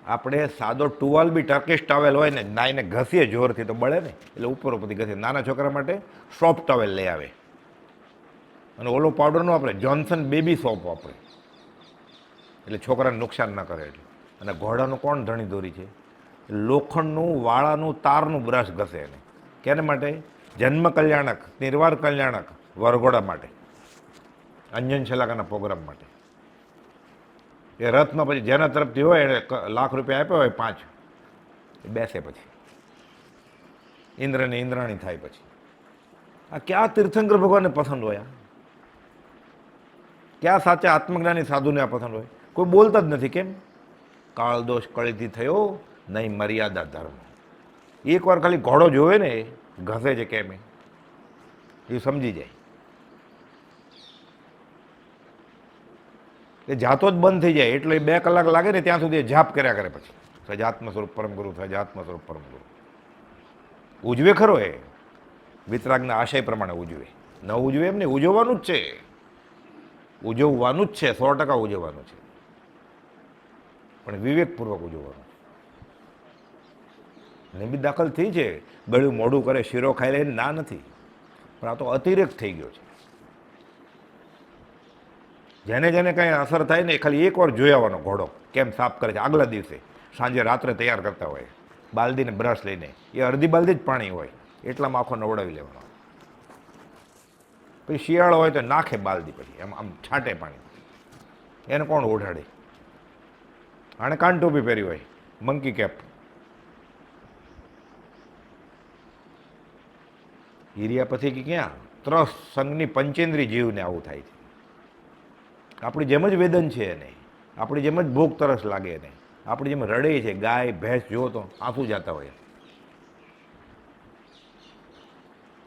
આપણે સાદો ટુવાલ બી ટર્કીશ ટોવેલ હોય ને, નાઈને ઘસીએ જોરથી તો બળે ને, એટલે ઉપર ઉપરથી ઘસીએ. નાના છોકરા માટે સોફ્ટ ટોવેલ લઈ આવે. અને ઓલો પાવડર ન વાપરે, જોન્સન બેબી સોપ વાપરે, એટલે છોકરાને નુકસાન ન કરે. એટલે અને ઘોડાનું કોણ ધણી દોરી છે? લોખંડનું, વાળાનું, તારનું બ્રશ ઘસે એને. કેને માટે? જન્મ કલ્યાણક, નિર્વાર કલ્યાણક વરઘોડા માટે, અંજન છલાકાના પ્રોગ્રામ માટે. એ રથમાં પછી જેના તરફથી હોય એને લાખ રૂપિયા આપ્યા હોય 5, એ બેસે. પછી ઇન્દ્રને ઇન્દ્રાણી થાય. પછી આ ક્યાં તીર્થંકર ભગવાનને પસંદ હોય? ક્યાં સાચા આત્મજ્ઞાની સાધુને આ પસંદ હોય? કોઈ બોલતા જ નથી. કેમ? કાળ દોષ કળીથી થયો નહીં મર્યાદા ધર્મ. એકવાર ખાલી ઘોડો જોવે ને ઘસે છે કેમ એ સમજી જાય. એ જાતો જ બંધ થઈ જાય. એટલે 2 કલાક લાગે ને ત્યાં સુધી જાપ કર્યા કરે. પછી સજાત્મ સ્વરૂપ પરમ ગુરુ, સજાત્મ સ્વરૂપ પરમ ગુરુ ઉજવે ખરો. એ વિતરાગના આશય પ્રમાણે ઉજવે. ન ઉજવે એમ નહીં, ઉજવવાનું જ છે. ઉજવવાનું જ છે, 100% ઉજવવાનું છે, પણ વિવેકપૂર્વક ઉજવવાનું. નિમિત્ત દાખલ થઈ છે, ગળ્યું મોઢું કરે, શીરો ખાઈ લે, ના નથી. પણ આ તો અતિરેક થઈ ગયો છે. જેને જેને કંઈ અસર થાય ને એ ખાલી એકવાર જોઈ આવવાનો ઘોડો કેમ સાફ કરે છે. આગલા દિવસે સાંજે રાત્રે તૈયાર કરતા હોય બાલદીને બ્રશ લઈને, એ અડધી બાલદી જ પાણી હોય એટલામાં આખો નવડાવી લેવાનો. પછી શિયાળો હોય તો નાખે બાલદી, પછી એમ આમ છાંટે પાણી. એને કોણ ઓઢાડે? આણે કાન ટોપી પહેરી હોય, મંકી કેપ. હીરિયા પછી કે ક્યાં ત્રસ સંગની પંચેન્દ્રી જીવને આવું થાય છે. આપણી જેમ જ વેદન છે એને, આપણી જેમ જ ભૂખ તરસ લાગે એને, આપણી જેમ રડે છે, ગાય ભેંસ જો તો આંસુ જતા હોય,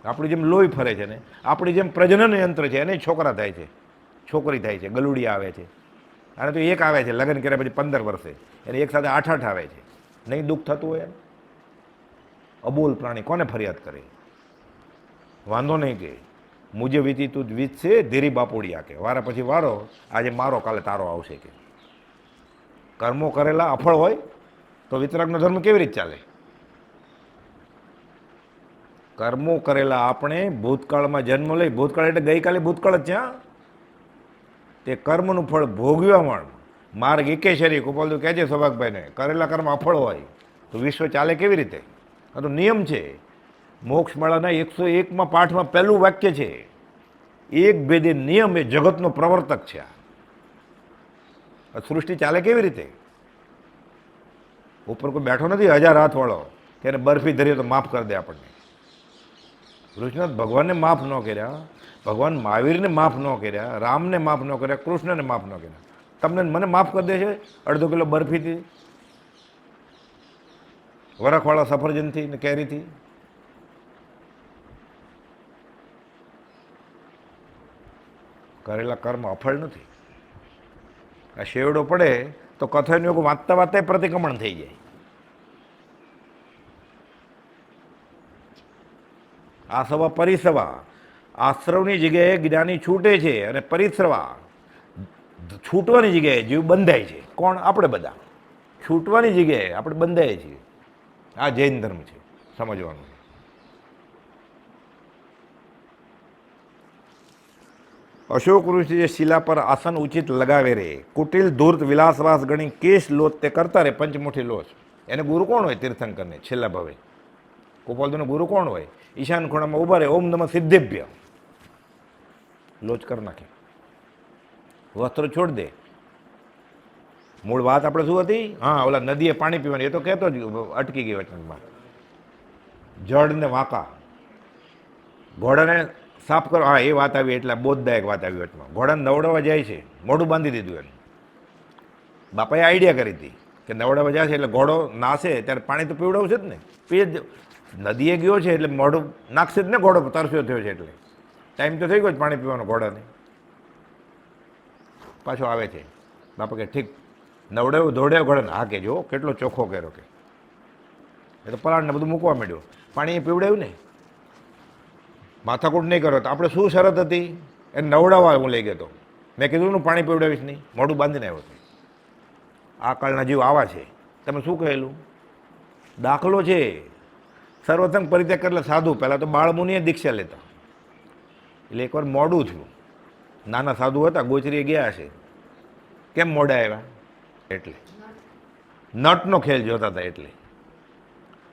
આપણી જેમ લોહી ફરે છે ને, આપણી જેમ પ્રજનન યંત્ર છે એને છોકરા થાય છે, છોકરી થાય છે, ગલુડી આવે છે. અને તો એક આવે છે લગ્ન કર્યા પછી 15 વર્ષે, એને એક સાથે 8 આવે છે. નહીં દુઃખ થતું હોય? અબોલ પ્રાણી કોને ફરિયાદ કરે? વાંધો નહીં કે મુજે વીતી તું વીત છે ધીરી બાપોડિયા કે વારા પછી વારો, આજે મારો કાલે તારો આવશે કે. કર્મો કરેલા અફળ હોય તો વિતરાગનો ધર્મ કેવી રીતે ચાલે? કર્મો કરેલા આપણે ભૂતકાળમાં જન્મ લઈ, ભૂતકાળ એટલે ગઈકાલે ભૂતકાળ જ છે. તે કર્મનું ફળ ભોગવ્યા માર્ગ એકેશરી કુપાલુ કહે છે સૌભાગભાઈને, કરેલા કર્મ અફળ હોય તો વિશ્વ ચાલે કેવી રીતે? આ તો નિયમ છે. મોક્ષમાળાના 101માં પાઠમાં પહેલું વાક્ય છે, એક ભેદે નિયમ એ જગતનો પ્રવર્તક છે. આ સૃષ્ટિ ચાલે કેવી રીતે? ઉપર કોઈ બેઠો નથી 1000 હાથવાળો કે એને બરફી ધરીએ તો માફ કરી દે આપણને. કૃષ્ણ ભગવાનને માફ ન કર્યા, ભગવાન મહાવીરને માફ ન કર્યા, રામને માફ ન કર્યા, કૃષ્ણને માફ ન કર્યા. તમને મને માફ કરી દે છે અડધો કિલો બરફીથી, વરખવાળા સફરજનથી ને કેરીથી? કરેલા કર્મ અફળ નથી. આ શેવડો પડે તો કથન યોગ વાંચતા વાંચતા પ્રતિક્રમણ થઈ જાય. આ સવા પરિસવા, આશ્રવની જગ્યાએ જ્ઞાની છૂટે છે અને પરિસવા છૂટવાની જગ્યાએ જીવ બંધાય છે. કોણ? આપણે બધા. છૂટવાની જગ્યાએ આપણે બંધાય છીએ. આ જૈન ધર્મ છે, સમજવાનું. અશોક ઋષિ જે શિલા પર આસન ઉચિત લગાવે રે, કુટિલ ધૂર્ત વિલાસવાસ ગણી કેશ લોત તે કરતા રે પંચમુઠી લોચ. એને ગુરુ કોણ હોય? તીર્થંકરને છેલ્લા ભવે. ગોપાલજીનો ગુરુ કોણ હોય? ઈશાન ખૂણામાં ઉભા રહે, ઓમ નમઃ સિદ્ધેભ્ય, લોચ કરી નાખે, વસ્ત્ર છોડ દે. મૂળ વાત આપણે શું હતી? હા, ઓલા નદીએ પાણી પીવાની, એ તો કહેતો જ અટકી ગઈ વચનમાં. જળ ને વાંકા, ઘોડાને સાફ કરો. હા, એ વાત આવી એટલે બોધદાયક વાત આવી વચમાં. ઘોડાને નવડાવવા જાય છે, મોઢું બાંધી દીધું એનું. બાપાએ આઈડિયા કરી હતી કે નવડાવવા જાય છે એટલે ઘોડો નાશે ત્યારે પાણી તો પીવડાવશે જ ને. પી જ નદીએ ગયો છે એટલે મોઢું નાખશે જ ને, ઘોડો તરસ્યો થયો છે એટલે ટાઈમ તો થઈ ગયો પાણી પીવાનો ઘોડાને. પાછો આવે છે, બાપા કે ઠીક નવડાવ્યું ધોડાવ્યું ઘોડાને. હા કે જો કેટલો ચોખ્ખો કર્યો કે. એ તો પલાળને બધું મૂકવા માંડ્યો, પાણી એ પીવડાવ્યું ને. માથાકૂટ નહીં કરો તો આપણે શું શરત હતી? એને નવડાવવા હું લઈ ગયો હતો, મેં કીધું હું પાણી પીવડાવીશ નહીં, મોઢું બાંધીને આવ્યો હતો. આ કાળના જીવ આવા છે. તમે શું કહેલું? દાખલો છે. સર્વસંગ પરિત્યાગ એટલે સાધુ. પહેલાં તો બાળમુનિએ દીક્ષા લેતા, એટલે એકવાર મોડું થયું. નાના સાધુ હતા, ગોચરીએ ગયા હશે. કેમ મોડા આવ્યા? એટલે નટનો ખેલ જોતા હતા. એટલે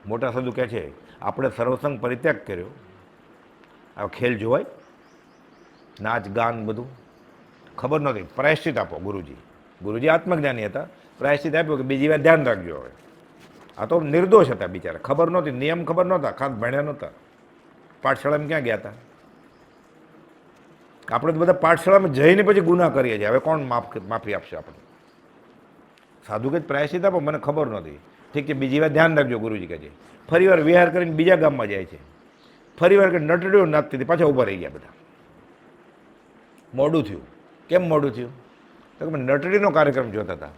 મોટા સાધુ કહે છે આપણે સર્વસંગ પરિત્યાગ કર્યો, આ ખેલ જોવાય? નાચ ગાન બધું ખબર નહોતી. પ્રાયશ્ચિત આપો ગુરુજી. ગુરુજી આત્મજ્ઞાની હતા, પ્રાયશ્ચિત આપ્યો કે બીજી વાર ધ્યાન રાખજો. હવે આ તો નિર્દોષ હતા બિચારા, ખબર નહોતી, નિયમ ખબર નહોતા, ખાસ ભણ્યા નહોતા. પાઠશાળામાં ક્યાં ગયા હતા? આપણે તો બધા પાઠશાળામાં જઈને પછી ગુના કરીએ છીએ. હવે કોણ માફી આપશે આપણે? સાધુ કે પ્રાયશ્ચિત આપો, મને ખબર નહોતી. ઠીક છે, બીજી વાર ધ્યાન રાખજો ગુરુજી કહે છે. ફરી વાર વિહાર કરીને બીજા ગામમાં જાય છે. ફરી વાર કે નટડીઓ નાચતી હતી, પાછા ઊભા રહી ગયા બધા. મોડું થયું. કેમ મોડું થયું? તો કે નટડીનો કાર્યક્રમ જોતા હતા.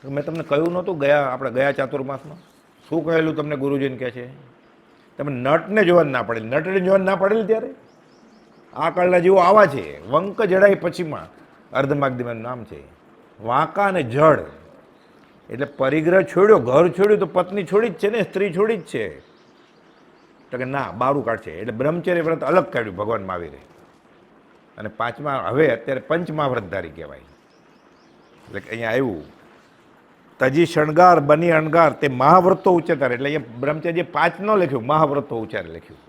તો મેં તમને કહ્યું નહોતું આપણે ગયા ચાતુર્માસમાં શું કહેલું તમને? ગુરુજીને કહે છે તમે નટને જોવાનું ના પડેલી, નટડીને જોવાનું ના પડેલી. ત્યારે આ કાળના જેવો આવા છે. વંક જડાઈ પછીમાં અર્ધમાગદીમાં નામ છે. વાંકા અને જડ એટલે પરિગ્રહ છોડ્યો, ઘર છોડ્યું તો પત્ની છોડી જ છે ને, સ્ત્રી છોડી જ છે. તો કે ના, બારું કાઢશે. એટલે બ્રહ્મચર્ય વ્રત અલગ કાઢ્યું ભગવાન મહાવીરે. અને પાંચમા હવે અત્યારે પંચમહાવ્રતધારી કહેવાય. એટલે અહીંયા આવ્યું તજી શણગાર બની અણગાર તે મહાવ્રતો ઉચ્ચાર. એટલે એ બ્રહ્મચર્ય 5 ન લખ્યું, મહાવ્રતો ઉચ્ચાર લખ્યું.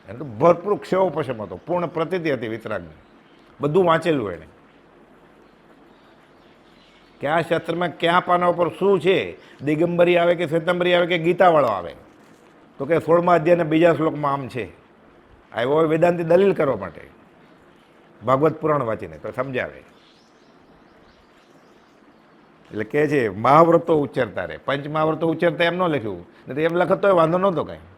એને તો ભરપૂર ક્ષયોપશમ હતો, પૂર્ણ પ્રતિતિ હતી વિતરાગની. બધું વાંચેલું એણે. કયા શાસ્ત્રમાં કયા પાના ઉપર શું છે, દિગંબરી આવે કે શ્વેતંબરી આવે કે ગીતાવાળો આવે, તો કે 16મા અધ્યાયના બીજા શ્લોકમાં આમ છે. આવ્યો હોય વેદાંતિ દલીલ કરવા માટે, ભાગવત પુરાણ વાંચીને તો સમજાવે. એટલે કહે છે મહાવ્રતો ઉચ્ચરતા રહે, પંચ મહાવ્રતો ઉચ્ચરતા એમ ન લખ્યું, નથી એમ લખત હોય વાંધો નહોતો કાંઈ.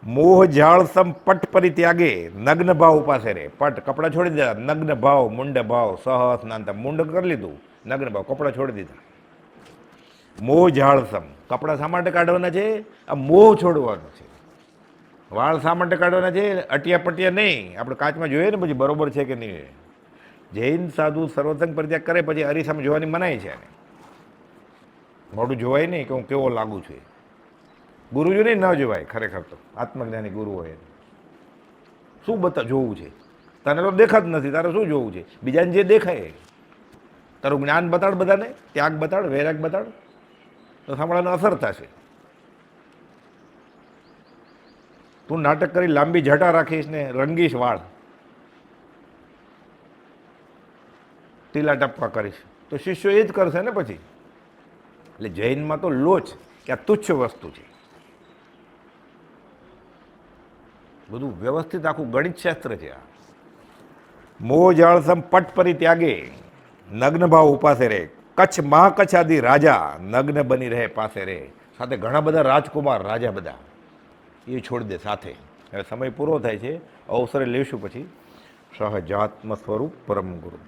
મોહ જાળ સમ પટ પરિત્યાગે નગ્ન ભાવ ઉપાસે રે. પટ કપડાં છોડી દીધા, નગ્ન ભાવ મુંડ ભાવ સહસ નાનતા, મુંડ કરી લીધું, નગ્ન ભાવ કપડાં છોડી દીધા. મોહ જાળ સમ, કપડાં શા માટે કાઢવાના છે? આ મોહ છોડવાનો છે. વાળ શા માટે કાઢવાના છે? અટિયા પટિયા નહીં, આપણે કાચમાં જોઈએ ને પછી બરોબર છે કે નહીં. જૈન સાધુ સર્વસંગ પરિત્યાગ કરે પછી અરીસામાં જોવાની મનાય છે. મોઢું જોવાય નહીં કે હું કેવો લાગુ છું. ગુરુજીને ન જોવાય ખરેખર તો, આત્મજ્ઞાની ગુરુ હોય શું જોવું છે? તને તો દેખાત નથી, તારે શું જોવું છે? બીજાને જે દેખાય તારું જ્ઞાન બતાડ, બધાને ત્યાગ બતાડ, વૈરાગ બતાડ, તો સાંભળવાનો અસર થશે. તું નાટક કરી લાંબી જટા રાખીશ ને રંગીશ વાળ, ટીલા ટપકા કરીશ, તો શિષ્યો એ જ કરશે ને પછી. એટલે જૈનમાં તો લોચ કે આ તુચ્છ વસ્તુ છે. બધું વ્યવસ્થિત આખું ગણિત શાસ્ત્ર છે આ. મોહ જાળસમ પટ પરિત્યાગે નગ્ન ભાવ ઉપાસે રે. કચ્છ મહાકચ્છ આદિ રાજા નગ્ન બની રહે પાસે રે. સાથે ઘણા બધા રાજકુમાર રાજા બધા એ છોડી દે સાથે. હવે સમય પૂરો થાય છે, અવસરે લેશું પછી. સહજાત્મ સ્વરૂપ પરમ ગુરુ.